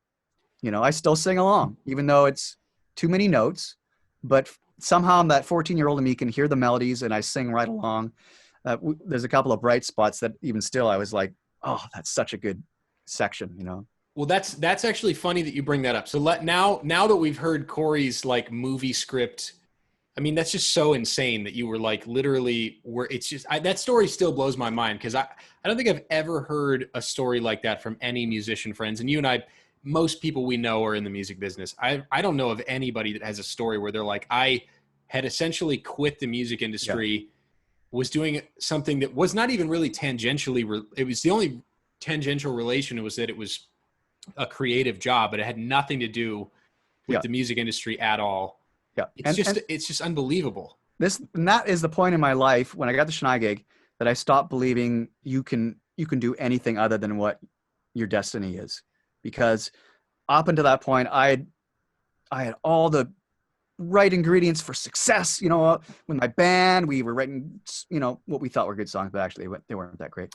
You know, I still sing along, even though it's too many notes, but somehow that 14-year-old in me can hear the melodies and I sing right along. There's a couple of bright spots that even still I was like, oh, that's such a good section, you know? Well, that's actually funny that you bring that up. So now that we've heard Cory's like movie script, I mean, that's just so insane that you were like literally where it's just, that story still blows my mind. Cause I don't think I've ever heard a story like that from any musician friends. And you and I, most people we know are in the music business. I don't know of anybody that has a story where they're like, I had essentially quit the music industry, was doing something that was not even really tangentially, it was the only tangential relation was that it was a creative job, but it had nothing to do with the music industry at all. Yeah. It's just unbelievable. And that is the point in my life when I got the Shania gig that I stopped believing you can do anything other than what your destiny is. Because up until that point, I had all the right ingredients for success. You know, with my band, we were writing, you know, what we thought were good songs, but actually they weren't that great.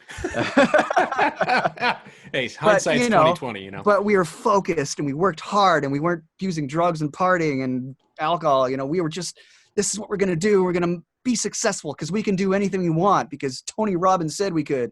Hey, hindsight's 2020, you know. But we were focused and we worked hard and we weren't using drugs and partying and alcohol. You know, we were just, this is what we're going to do. We're going to be successful because we can do anything we want because Tony Robbins said we could.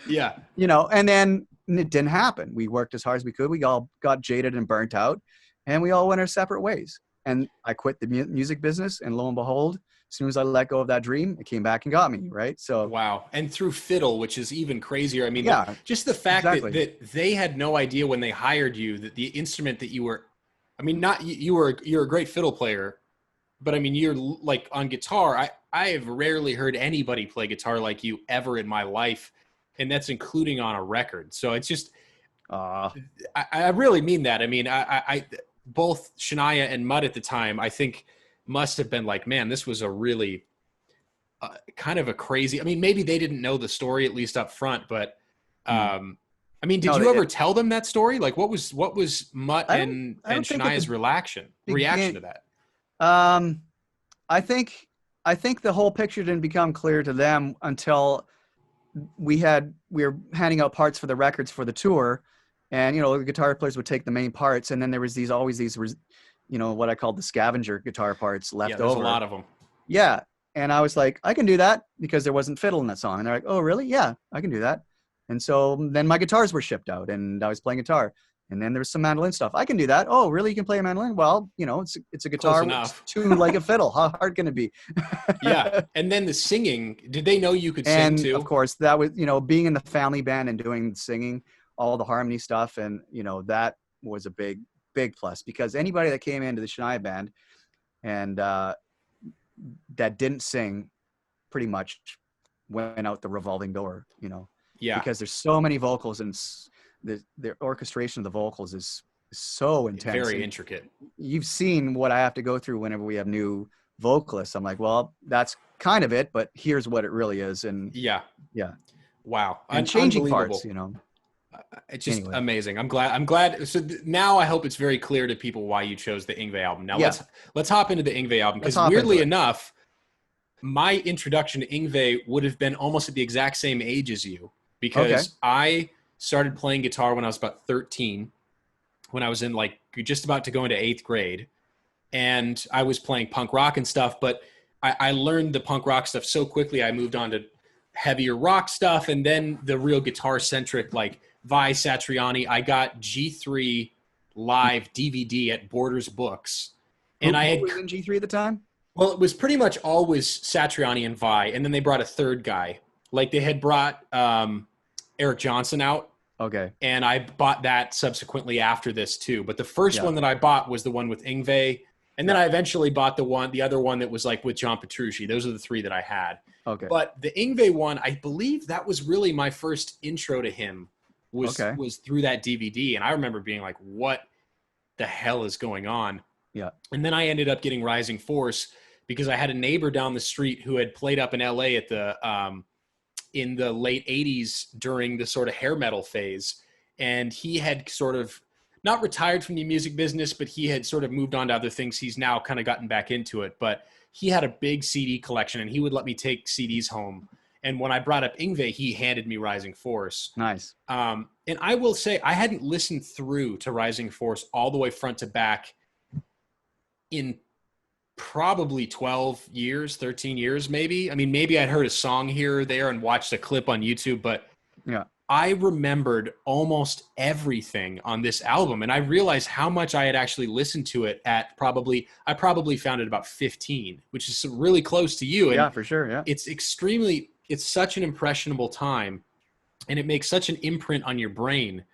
Yeah. You know, and then it didn't happen. We worked as hard as we could. We all got jaded and burnt out and we all went our separate ways. And I quit the music business and lo and behold, as soon as I let go of that dream, it came back and got me, right? So wow. And through fiddle, which is even crazier. I mean, just the fact that they had no idea when they hired you that the instrument that you were, I mean, you're a great fiddle player, but I mean, you're like on guitar. I have rarely heard anybody play guitar like you ever in my life. And that's including on a record. So it's just, I really mean that. I mean, I both Shania and Mutt at the time, I think must have been like, man, this was a really kind of a crazy, I mean, maybe they didn't know the story at least up front, but I mean, did you ever tell them that story? Like what was Mutt and Shania's reaction to that? I think the whole picture didn't become clear to them until we were handing out parts for the records for the tour, and you know the guitar players would take the main parts, and then there was always these you know what I called the scavenger guitar parts left over. A lot of them. Yeah, and I was like, I can do that because there wasn't fiddle in that song, and they're like, oh really? Yeah, I can do that. And so then my guitars were shipped out, and I was playing guitar, and then there was some mandolin stuff. I can do that. Oh really? You can play a mandolin? Well, you know it's a guitar tuned like a fiddle. How hard can it be? Yeah. And then the singing, did they know you could sing too? Of course, that was, you know, being in the family band and doing singing, all the harmony stuff. And, you know, that was a big, big plus because anybody that came into the Shania band and that didn't sing pretty much went out the revolving door, you know, because there's so many vocals and the orchestration of the vocals is so intense. Very intricate. You've seen what I have to go through whenever we have new vocalists. I'm like, well, that's kind of it, but here's what it really is. And yeah. Wow. And changing parts, you know. It's just amazing. I'm glad. So now I hope it's very clear to people why you chose the Yngwie album. Now let's hop into the Yngwie album because weirdly enough, my introduction to Yngwie would have been almost at the exact same age as you, because I started playing guitar when I was about 13, when I was in like just about to go into 8th grade. And I was playing punk rock and stuff, but I learned the punk rock stuff so quickly. I moved on to heavier rock stuff, and then the real guitar centric, like Vi Satriani. I got G3 live DVD at Borders Books, and Who was in G3 at the time? Well, it was pretty much always Satriani and Vi, and then they brought a third guy. Like they had brought Eric Johnson out. Okay. And I bought that subsequently after this too. But the first one that I bought was the one with Yngwie. And then I eventually bought the other one that was like with John Petrucci. Those are the 3 that I had. Okay. But the Yngwie one, I believe that was really my first intro to him was through that DVD. And I remember being like, what the hell is going on? Yeah. And then I ended up getting Rising Force because I had a neighbor down the street who had played up in LA at the in the late 80s during the sort of hair metal phase. And he had sort of not retired from the music business, but he had sort of moved on to other things. He's now kind of gotten back into it, but he had a big CD collection and he would let me take CDs home. And when I brought up Yngwie, he handed me Rising Force. Nice. And I will say I hadn't listened through to Rising Force all the way front to back in probably 12 years, 13 years, maybe. I mean, maybe I'd heard a song here or there and watched a clip on YouTube, but I remembered almost everything on this album. And I realized how much I had actually listened to it I probably found it about 15, which is really close to you. And yeah, for sure. Yeah. It's such an impressionable time, and it makes such an imprint on your brain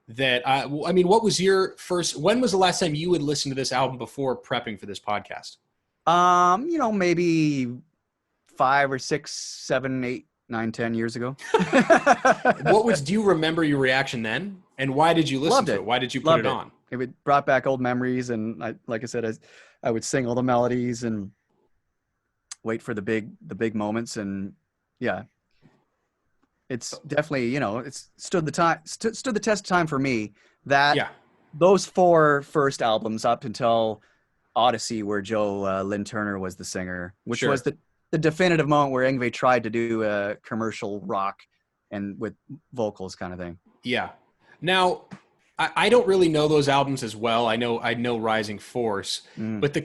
that I mean, what was your when was the last time you would listen to this album before prepping for this podcast? Maybe 5 or 6, 7, 8, 9, 10 years ago. Do you remember your reaction then? And why did you listen to it? Why did you put it on? It brought back old memories. And like I said, I would sing all the melodies and wait for the big moments. And yeah, it's definitely, it's stood the test of time for me. Those 4 first albums up until Odyssey, where Joe Lynn Turner was the singer, which was the definitive moment where Yngwie tried to do a commercial rock and with vocals kind of thing. Yeah. Now, I don't really know those albums as well. I know Rising Force, but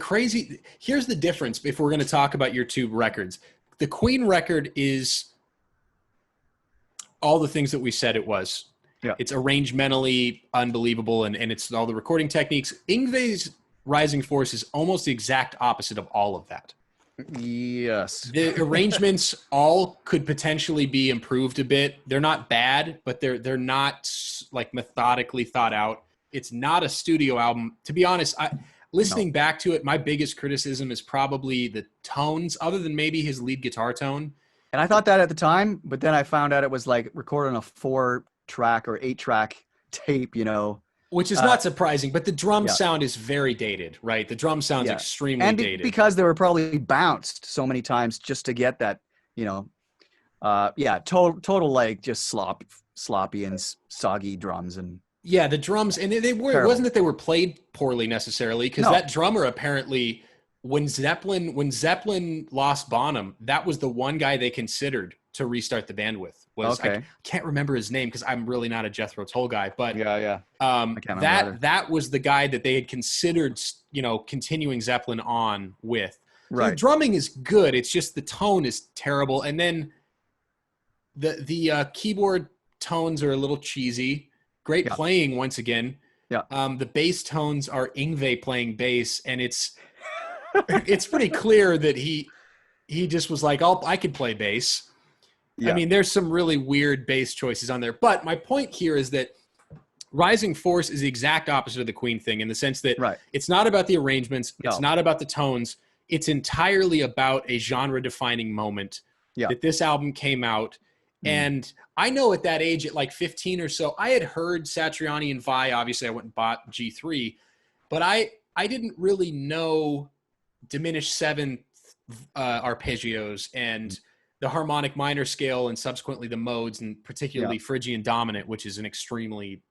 here's the difference. If we're going to talk about your 2 records, the Queen record is all the things that we said it was. Yeah. It's arrangementally unbelievable, and it's all the recording techniques. Yngwie's Rising Force is almost the exact opposite of all of that. Yes. The arrangements all could potentially be improved a bit. They're not bad, but they're not like methodically thought out. It's not a studio album. To be honest, listening back to it, my biggest criticism is probably the tones, other than maybe his lead guitar tone. And I thought that at the time, but then I found out it was like recorded on a 4-track or 8-track tape, Which is not surprising, but the drum sound is very dated, right? The drum sound's extremely dated. Because they were probably bounced so many times just to get that, total like just sloppy and soggy drums. And yeah, the drums, and they were, it wasn't that they were played poorly necessarily, because that drummer apparently, when Zeppelin lost Bonham, that was the one guy they considered to restart the band with. I can't remember his name because I'm really not a Jethro Tull guy, but that was the guy that they had considered, continuing Zeppelin on with. Right. The drumming is good. It's just the tone is terrible. And then the keyboard tones are a little cheesy. Great playing once again. Yeah. The bass tones are Yngwie playing bass, and it's pretty clear that he just was like, I could play bass. Yeah. I mean, there's some really weird bass choices on there. But my point here is that Rising Force is the exact opposite of the Queen thing, in the sense that it's not about the arrangements. It's not about the tones. It's entirely about a genre-defining moment that this album came out. And I know at that age, at like 15 or so, I had heard Satriani and Vi. Obviously, I went and bought G3. But I didn't really know diminished seventh arpeggios and the harmonic minor scale, and subsequently the modes, and particularly Phrygian dominant, which is an extremely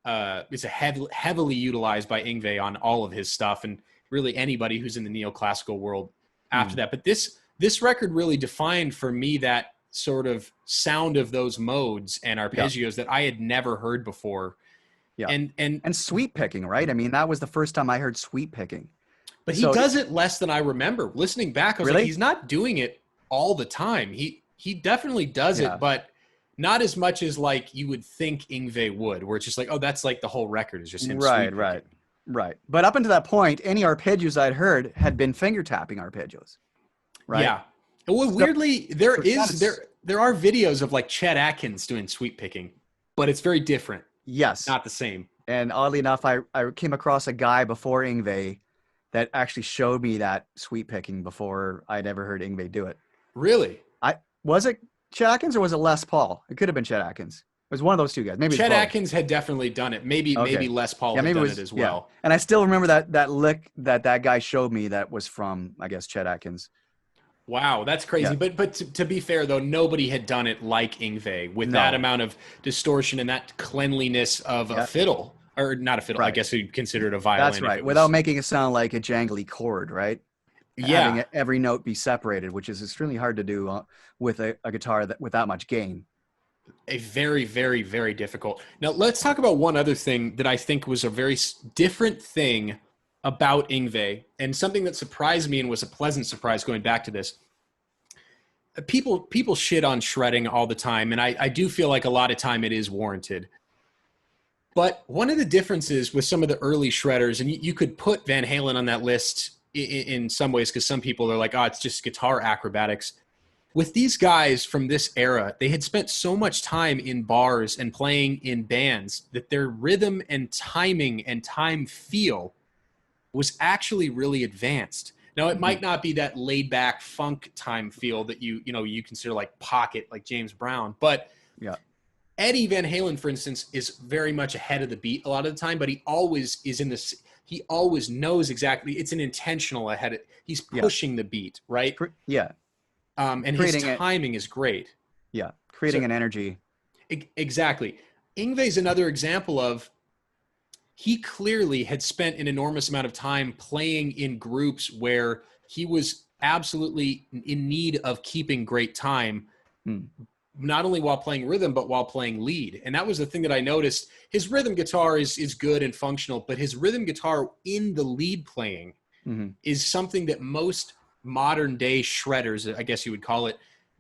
it's heavily utilized by Yngwie on all of his stuff, and really anybody who's in the neoclassical world after that. But this this record really defined for me that sort of sound of those modes and arpeggios that I had never heard before. Yeah. And sweep picking, right? I mean, that was the first time I heard sweep picking. But he does it less than I remember. Listening back, I was like, he's not doing it all the time. He definitely does it, but not as much as like you would think Yngwie would, where it's just like, oh, that's like the whole record is just him. Right. But up until that point, any arpeggios I'd heard had been finger tapping arpeggios. Right. Yeah. Well, weirdly, there are videos of like Chet Atkins doing sweep picking, but it's very different. Yes. Not the same. And oddly enough, I came across a guy before Yngwie that actually showed me that sweep picking before I'd ever heard Yngwie do it. Really? Was it Chet Atkins or was it Les Paul? It could have been Chet Atkins. It was one of those two guys. Maybe Chet Atkins had definitely done it. Maybe Les Paul had done it as well. Yeah. And I still remember that lick that guy showed me that was from, I guess, Chet Atkins. Wow, that's crazy. Yeah. But to be fair, though, nobody had done it like Yngwie with that amount of distortion and that cleanliness of a fiddle. Or not a fiddle, I guess you'd consider it a violin. That's right, without making it sound like a jangly chord, right? Yeah. Having every note be separated, which is extremely hard to do with a guitar with that much gain. A very, very, very difficult. Now, let's talk about one other thing that I think was a very different thing about Yngwie, and something that surprised me and was a pleasant surprise going back to this. People shit on shredding all the time, and I do feel like a lot of time it is warranted. But one of the differences with some of the early shredders, and you could put Van Halen on that list in some ways, because some people are like, oh, it's just guitar acrobatics. With these guys from this era, they had spent so much time in bars and playing in bands that their rhythm and timing and time feel was actually really advanced. Now, it might not be that laid-back funk time feel that you consider like pocket, like James Brown, but Eddie Van Halen, for instance, is very much ahead of the beat a lot of the time, but he always is in this. He always knows exactly. It's an intentional ahead. He's pushing the beat, right? Yeah. And his timing is great. Yeah, creating an energy. Exactly. Yngwie's another example of he clearly had spent an enormous amount of time playing in groups where he was absolutely in need of keeping great time, not only while playing rhythm, but while playing lead. And that was the thing that I noticed. His rhythm guitar is good and functional, but his rhythm guitar in the lead playing is something that most modern day shredders, I guess you would call it,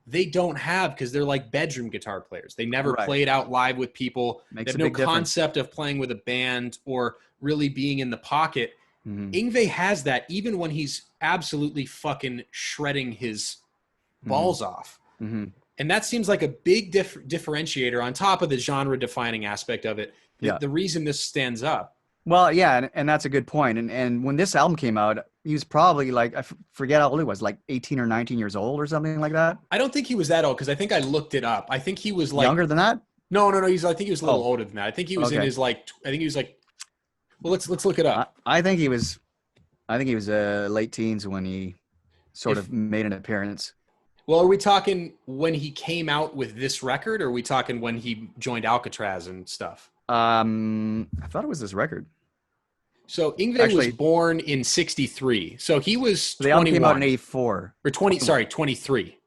they don't have, because they're like bedroom guitar players. They never played out live with people. They have no concept of playing with a band or really being in the pocket. Yngwie has that even when he's absolutely fucking shredding his balls off. And that seems like a big differentiator on top of the genre defining aspect of it. The reason this stands up. Well, yeah, and that's a good point. And when this album came out, he was probably like, I forget how old he was, like 18 or 19 years old or something like that. I don't think he was that old, because I think I looked it up. I think he was like younger than that. No. I think he was a little older than that. I think he was in his like. I think he was like. Well, let's look it up. I think he was late teens when he sort of made an appearance. Well, are we talking when he came out with this record, or are we talking when he joined Alcatraz and stuff? I thought it was this record. So Yngwie was born in 1963. So he was 21. The album came out in 1984. Or 23.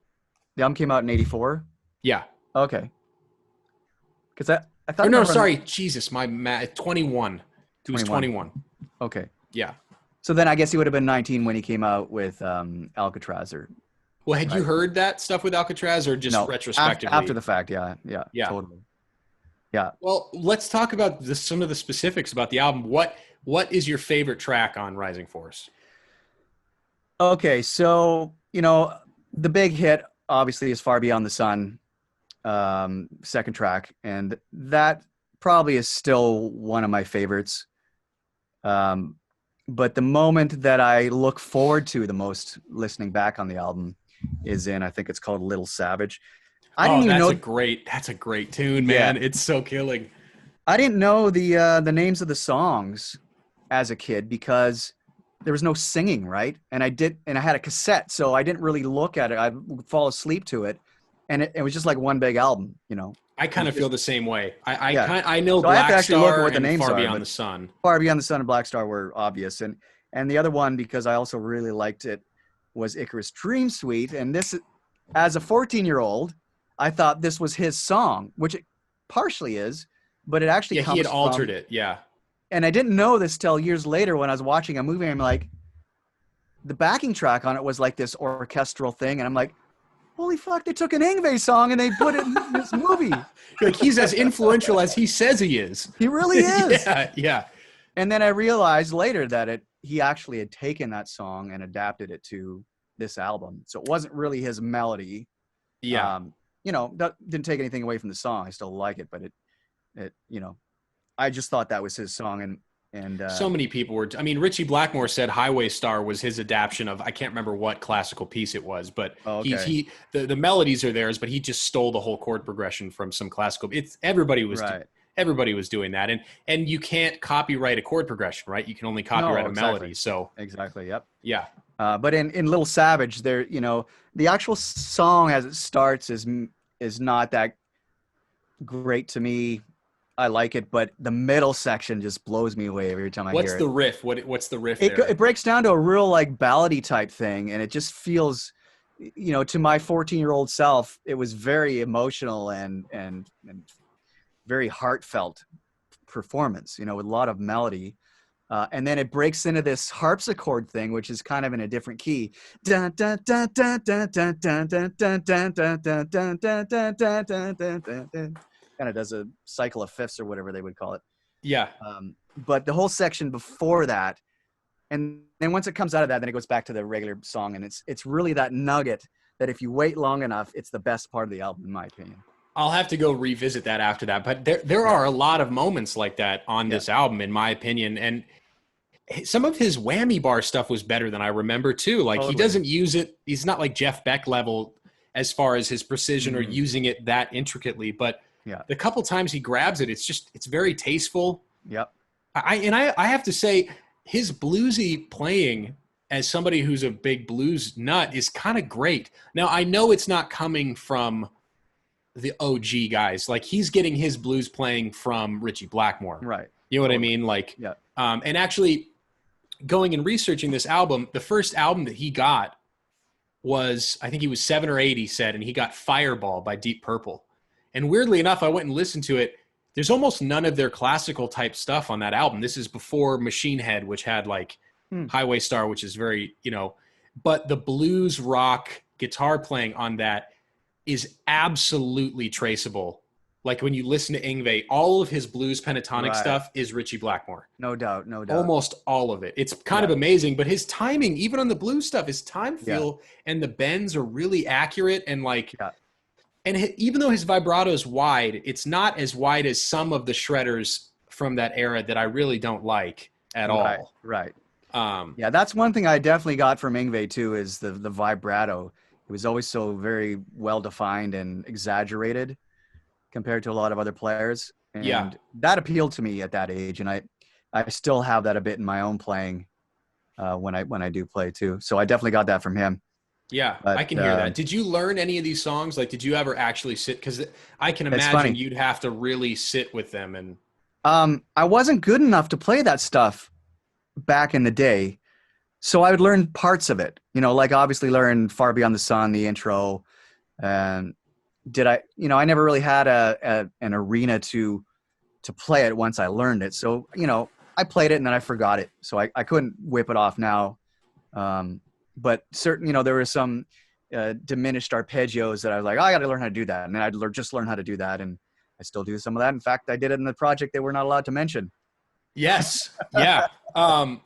The album came out in 1984? Yeah. Okay. Because I thought... Oh, no, sorry. Jesus, my math. 21. He was 21. Okay. Yeah. So then I guess he would have been 19 when he came out with Alcatraz or... Well, had you heard that stuff with Alcatraz, or just retrospectively? After the fact, yeah, totally. Yeah. Well, let's talk about some of the specifics about the album. What is your favorite track on Rising Force? Okay, so, the big hit, obviously, is Far Beyond the Sun, second track, and that probably is still one of my favorites. But the moment that I look forward to the most listening back on the album is in, I think it's called Little Savage. That's a great tune, man. Yeah. It's so killing. I didn't know the names of the songs as a kid because there was no singing, right? And I had a cassette, so I didn't really look at it. I would fall asleep to it, and it was just like one big album, I kind of feel the same way. I know so Black Star and Far Beyond the Sun. Far Beyond the Sun and Black Star were obvious, and the other one, because I also really liked it, was Icarus Dream Suite. And this, as a 14-year-old, I thought this was his song, which it partially is, but it actually comes he had altered from, it. Yeah. And I didn't know this till years later when I was watching a movie. I'm like, the backing track on it was like this orchestral thing. And I'm like, holy fuck, they took an Yngwie song and they put it in this movie. Like, he's as influential as he says he is. He really is. Yeah. And then I realized later that he actually had taken that song and adapted it to this album. So it wasn't really his melody. Yeah. That didn't take anything away from the song. I still like it, but it I just thought that was his song. And so many people were, Richie Blackmore said Highway Star was his adaptation of, I can't remember what classical piece it was, but the melodies are theirs, but he just stole the whole chord progression from some classical. Everybody was doing that. And you can't copyright a chord progression, right? You can only copyright a melody. So exactly. Yep. Yeah. But in Little Savage, there, the actual song as it starts is not that great to me. I like it, but the middle section just blows me away every time I hear it. What's the riff? What's the riff there? It breaks down to a real like ballady type thing, and it just feels, to my 14-year-old self, it was very emotional and very heartfelt performance, with a lot of melody. And then it breaks into this harpsichord thing, which is kind of in a different key. Kind of does a cycle of fifths or whatever they would call it. Yeah. But the whole section before that, and then once it comes out of that, then it goes back to the regular song, and it's really that nugget that if you wait long enough, it's the best part of the album, in my opinion. I'll have to go revisit that after that, but there are a lot of moments like that on this album, in my opinion, and some of his whammy bar stuff was better than I remember too. Like He doesn't use it. He's not like Jeff Beck level as far as his precision or using it that intricately, but the couple times he grabs it, it's very tasteful. Yep. I have to say, his bluesy playing as somebody who's a big blues nut is kind of great. Now, I know it's not coming from the OG guys. Like, he's getting his blues playing from Richie Blackmore. Right. You know what I mean? Like, and actually going and researching this album, the first album that he got was, I think he was 7 or 8, he said, and he got Fireball by Deep Purple. And weirdly enough, I went and listened to it. There's almost none of their classical type stuff on that album. This is before Machine Head, which had like Highway Star, which is very, but the blues rock guitar playing on that is absolutely traceable. Like when you listen to Yngwie, all of his blues pentatonic stuff is Richie Blackmore. No doubt. Almost all of it. It's kind of amazing, but his timing, even on the blues stuff, his time feel and the bends are really accurate and like... And even though his vibrato is wide, it's not as wide as some of the shredders from that era that I really don't like at all. Right. That's one thing I definitely got from Yngwie too, is the vibrato. It was always so very well defined and exaggerated compared to a lot of other players. And that appealed to me at that age, and I still have that a bit in my own playing when I do play too. So I definitely got that from him. Yeah, but, I can hear that. Did you learn any of these songs? Like, did you ever actually sit? Because I can imagine you'd have to really sit with them. And I wasn't good enough to play that stuff back in the day, so I would learn parts of it. Like obviously learn Far Beyond the Sun, the intro. And I never really had an arena to play it once I learned it. So I played it and then I forgot it, so I couldn't whip it off now. But certain, there were some diminished arpeggios that I was like, I got to learn how to do that. And then I'd just learn how to do that. And I still do some of that. In fact, I did it in the project they were not allowed to mention. Yes. Yeah. I'm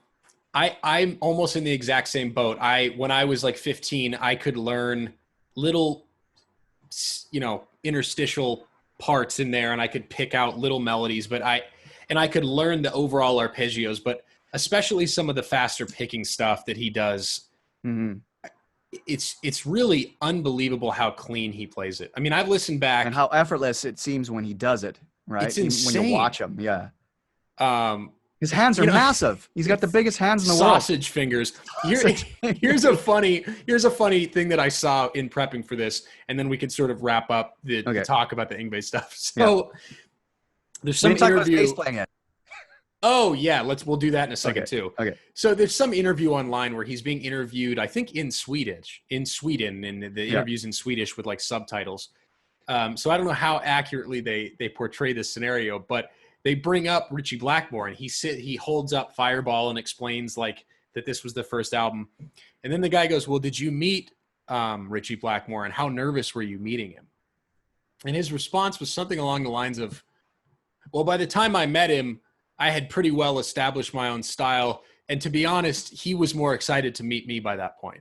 almost in the exact same boat. When I was like 15, I could learn little, interstitial parts in there and I could pick out little melodies, but I could learn the overall arpeggios, but especially some of the faster picking stuff that he does. Mm-hmm. It's really unbelievable how clean he plays it. I mean, I've listened back and how effortless it seems when he does it. Right, it's insane when you watch him. Yeah, his hands are massive. He's got the biggest hands in the world. Sausage fingers. Here's a funny thing that I saw in prepping for this, and then we can sort of wrap up the talk about the Yngwie stuff. So there's some interview. About bass playing it. Oh yeah, we'll do that in a second too. Okay. So there's some interview online where he's being interviewed, I think in Sweden, and the interview's in Swedish with like subtitles. So I don't know how accurately they portray this scenario, but they bring up Richie Blackmore, and he holds up Fireball and explains like that this was the first album. And then the guy goes, well, did you meet Richie Blackmore, and how nervous were you meeting him? And his response was something along the lines of, well, by the time I met him, I had pretty well established my own style. And to be honest, he was more excited to meet me by that point.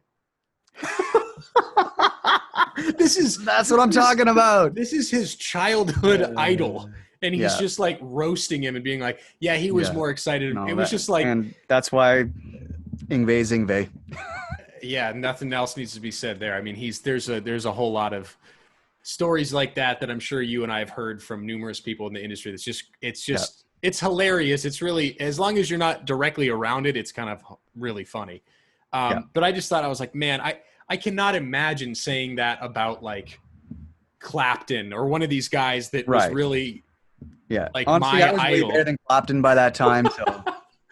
That's what I'm talking about. This is his childhood idol. And he's just like roasting him and being like, yeah, he was more excited. It was just like, and that's why Yngwie's Yngwie. Yeah. Nothing else needs to be said there. I mean, there's a whole lot of stories like that I'm sure you and I have heard from numerous people in the industry. It's hilarious. It's really, as long as you're not directly around it, it's kind of really funny. But I just thought, I was like, man, I cannot imagine saying that about like Clapton or one of these guys that was really like honestly, my I was idol. way better than Clapton by that time, so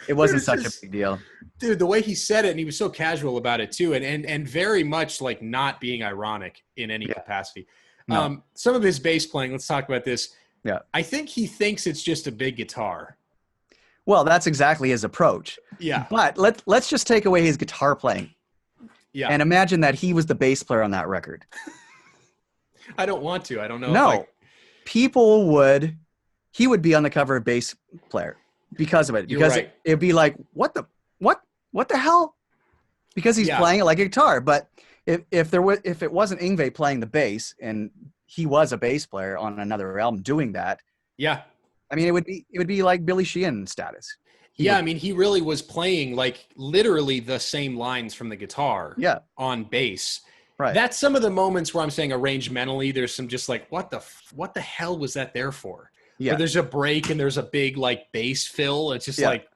it wasn't such a big deal. Dude, the way he said it, and he was so casual about it too, and very much like not being ironic in any capacity. No. Some of his bass playing, let's talk about this. Yeah. I think he thinks it's just a big guitar. Well, that's exactly his approach. Yeah. But let's just take away his guitar playing. Yeah. And imagine that he was the bass player on that record. I don't want to. I don't know. No. He would be on the cover of Bass Player because of it. Because it'd be like, what the hell? Because he's playing it like a guitar. But if it wasn't Yngwie playing the bass and he was a bass player on another album doing that. Yeah. I mean, it would be like Billy Sheehan status. I mean, he really was playing like literally the same lines from the guitar on bass. Right. That's some of the moments where I'm saying arrangementally, there's some just like, what the hell was that there for? Yeah. Where there's a break and there's a big like bass fill. It's just like,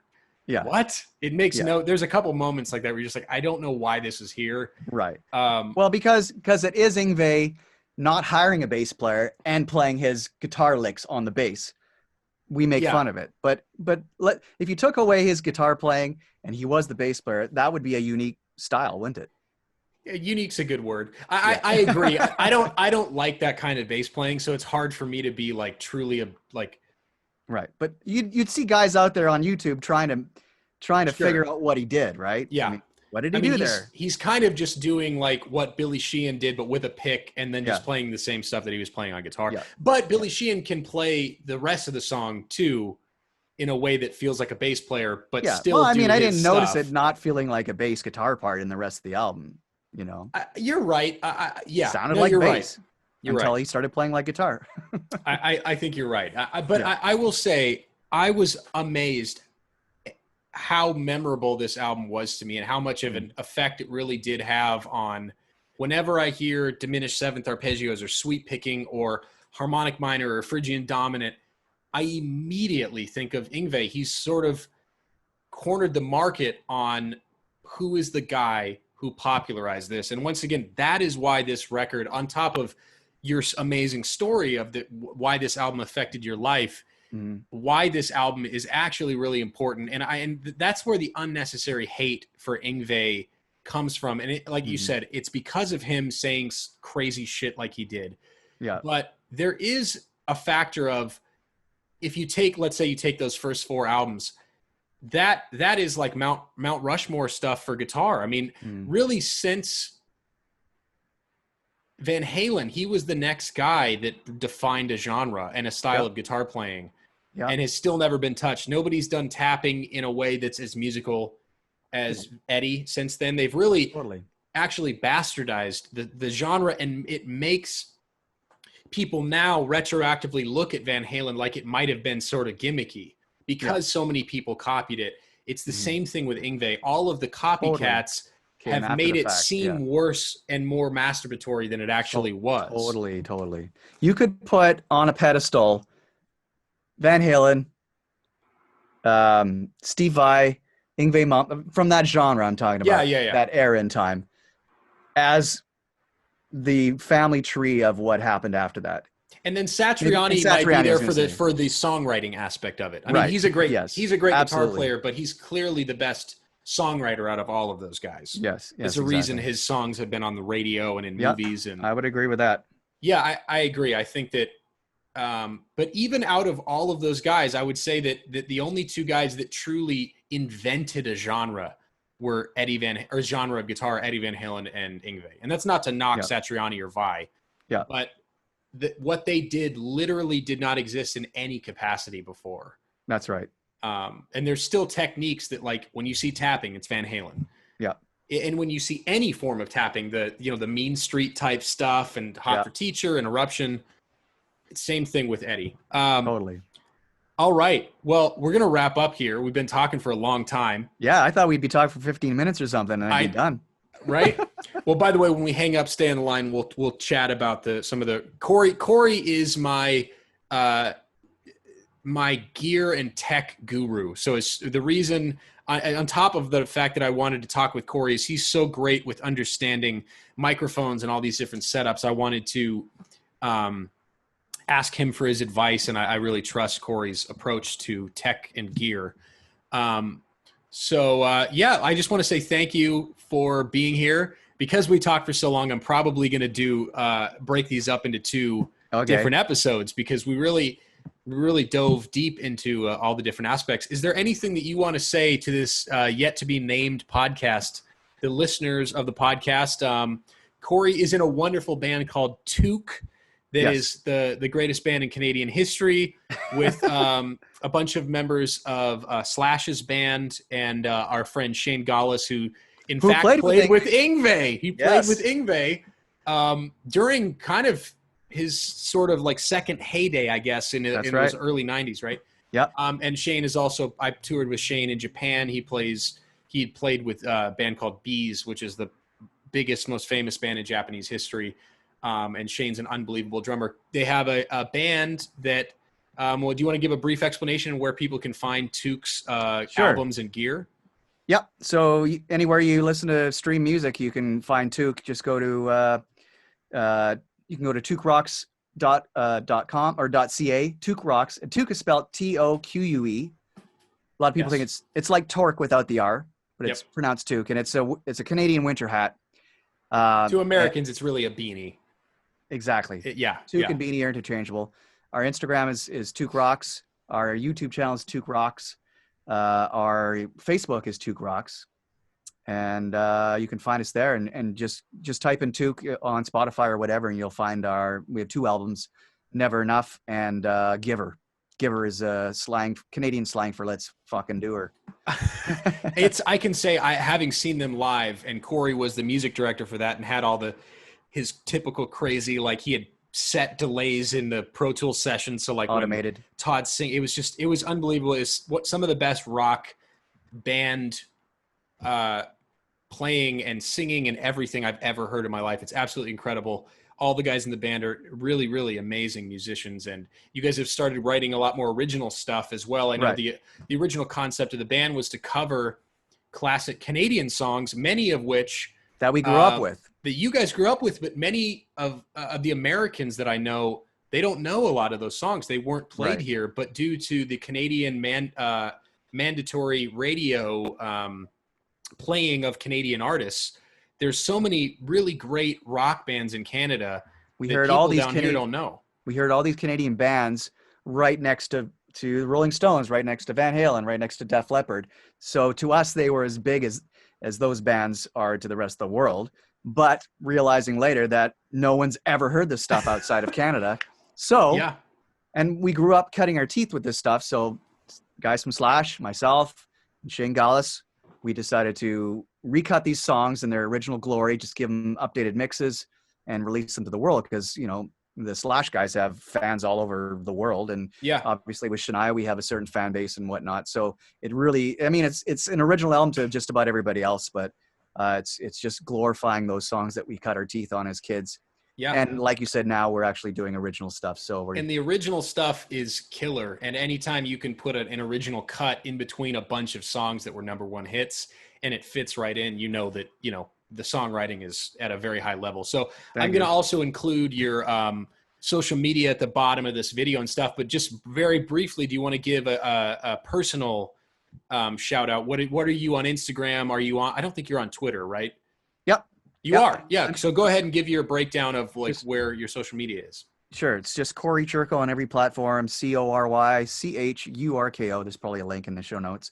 what? It makes there's a couple moments like that where you're just like, I don't know why this is here. Right. Well, because it is Yngwie not hiring a bass player and playing his guitar licks on the bass. We make fun of it. But if you took away his guitar playing and he was the bass player, that would be a unique style, wouldn't it? Unique's a good word. I agree. I don't like that kind of bass playing, so it's hard for me to be like truly right. But you'd see guys out there on YouTube trying to figure out what he did, right? Yeah. I mean, what did he do there? He's kind of just doing like what Billy Sheehan did, but with a pick, and then just playing the same stuff that he was playing on guitar. Yeah. But Billy Sheehan can play the rest of the song too, in a way that feels like a bass player, but still. Well, I mean, I didn't notice it not feeling like a bass guitar part in the rest of the album. You know, you're right. Sounded like bass until he started playing like guitar. I think you're right. I will say I was amazed how memorable this album was to me and how much of an effect it really did have on whenever I hear diminished seventh arpeggios or sweep picking or harmonic minor or Phrygian dominant, I immediately think of Yngwie. He's sort of cornered the market on who is the guy who popularized this. And once again, that is why this record, on top of your amazing story of why this album affected your life, why this album is actually really important. And that's where the unnecessary hate for Yngwie comes from. And like you said, it's because of him saying crazy shit like he did. Yeah. But there is a factor of, if you take, let's say you take those first four albums, that is like Mount Rushmore stuff for guitar. I mean, really since Van Halen, he was the next guy that defined a genre and a style of guitar playing and has still never been touched. Nobody's done tapping in a way that's as musical as Eddie since then. They've really actually bastardized the genre, and it makes people now retroactively look at Van Halen like it might have been sort of gimmicky because so many people copied it. It's the same thing with Yngwie. All of the copycats have made it seem worse and more masturbatory than it actually was. Totally. You could put on a pedestal Van Halen, Steve Vai, Yngwie Malmsteen, from that genre I'm talking about, that era in time, as the family tree of what happened after that. And then And Satriani might be Satriani, I there was gonna say. for the songwriting aspect of it. I mean, Right. he's a great Yes. guitar Absolutely. player, but he's clearly the best songwriter out of all of those guys. Yes. There's Yes. a reason Exactly. his songs have been on the radio and in Yeah, movies. And I would agree with that. yeah, I agree. I think that, but even out of all of those guys, I would say that the only two guys that truly invented a genre were genre of guitar, Eddie Van Halen and Yngwie. And that's not to knock Satriani or Vi. Yeah. But what they did literally did not exist in any capacity before. That's right. And there's still techniques that, like, when you see tapping, it's Van Halen. Yeah. And when you see any form of tapping, the Mean Street type stuff and Hot for Teacher and Eruption, same thing with Eddie. Totally. All right. Well, we're going to wrap up here. We've been talking for a long time. Yeah, I thought we'd be talking for 15 minutes or something, and I'd be done. Right? Well, by the way, when we hang up, stay on the line. We'll chat about some of the Cory. Cory is my gear and tech guru. So it's the reason, on top of the fact that I wanted to talk with Cory, is he's so great with understanding microphones and all these different setups. I wanted to ask him for his advice, and I really trust Cory's approach to tech and gear. I just want to say thank you for being here. Because we talked for so long, I'm probably going to break these up into two different episodes, because we really dove deep into all the different aspects. Is there anything that you want to say to this yet to be named podcast, the listeners of the podcast? Cory is in a wonderful band called Took. That is the greatest band in Canadian history, with a bunch of members of Slash's band and our friend Shane Gallus, who fact played with Yngwie. He played with Yngwie during kind of his sort of like second heyday, I guess, in those early 90s, right? Yeah. And Shane is also, I toured with Shane in Japan. He played with a band called Bees, which is the biggest, most famous band in Japanese history. And Shane's an unbelievable drummer. They have a band that, do you want to give a brief explanation where people can find Took's albums and gear? Yep. So anywhere you listen to stream music, you can find Took. Just go to you can go to tookrocks.com or .ca. Took Rocks. And Took is spelled Toque. A lot of people think it's like Torque without the R, but it's pronounced Took, and it's a Canadian winter hat. To Americans, it's really a beanie. Exactly. Took and beanie are interchangeable. Our Instagram is Took Rocks. Our YouTube channel is Took Rocks. Our Facebook is Took Rocks, and you can find us there, and just type in Took on Spotify or whatever, and you'll find we have two albums, Never Enough and Giver. Giver is Canadian slang for let's fucking do her. I can say, having seen them live, and Cory was the music director for that and had all his typical crazy, like he had set delays in the Pro Tools session. So like automated Todd sing, it was unbelievable. It's what some of the best rock band playing and singing and everything I've ever heard in my life. It's absolutely incredible. All the guys in the band are really, really amazing musicians, and you guys have started writing a lot more original stuff as well. I know the original concept of the band was to cover classic Canadian songs, many of which that we grew up with, that you guys grew up with, but many of the Americans that I know, they don't know a lot of those songs. They weren't played here, but due to the Canadian mandatory radio playing of Canadian artists, there's so many really great rock bands in Canada. We heard all these here don't know. We heard all these Canadian bands right next to the Rolling Stones, right next to Van Halen, right next to Def Leppard. So to us, they were as big as those bands are to the rest of the world. But realizing later that no one's ever heard this stuff outside of Canada. So, and we grew up cutting our teeth with this stuff. So guys from Slash, myself, and Shane Gallus, we decided to recut these songs in their original glory, just give them updated mixes and release them to the world. Because, the Slash guys have fans all over the world. And obviously with Shania, we have a certain fan base and whatnot. So it really, it's an original album to just about everybody else, but it's just glorifying those songs that we cut our teeth on as kids. Yeah. And like you said, now we're actually doing original stuff. And the original stuff is killer. And anytime you can put an original cut in between a bunch of songs that were #1 hits and it fits right in, that, the songwriting is at a very high level. So I'm going to also include your social media at the bottom of this video and stuff, but just very briefly, do you want to give a personal shout out? What are you on Instagram? Are you on, I don't think you're on Twitter, right? Yep. You are. Yeah. So go ahead and give your breakdown of like where your social media is. Sure. It's just Cory Churko on every platform, CoryChurko. There's probably a link in the show notes.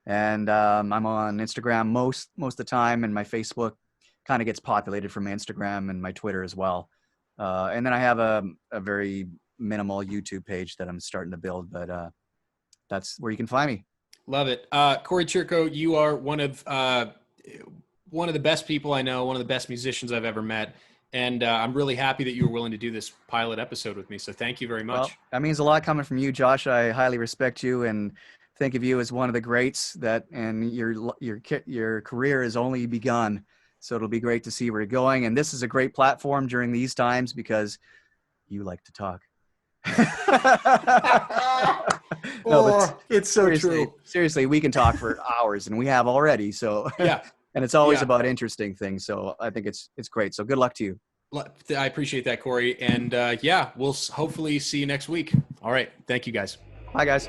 And I'm on Instagram most of the time, and my Facebook kind of gets populated from Instagram and my Twitter as well. And then I have a very minimal YouTube page that I'm starting to build, but that's where you can find me. Love it. Cory Churko, you are one of the best people I know, one of the best musicians I've ever met. And I'm really happy that you were willing to do this pilot episode with me. So thank you very much. Well, that means a lot coming from you, Josh. I highly respect you and think of you as one of the greats and your career has only begun. So it'll be great to see where you're going. And this is a great platform during these times because you like to talk. No, but it's so true. Seriously, we can talk for hours, and we have already. So yeah, and it's always about interesting things. So I think it's great. So good luck to you. I appreciate that, Cory. And yeah, we'll hopefully see you next week. All right, thank you, guys. Bye, guys.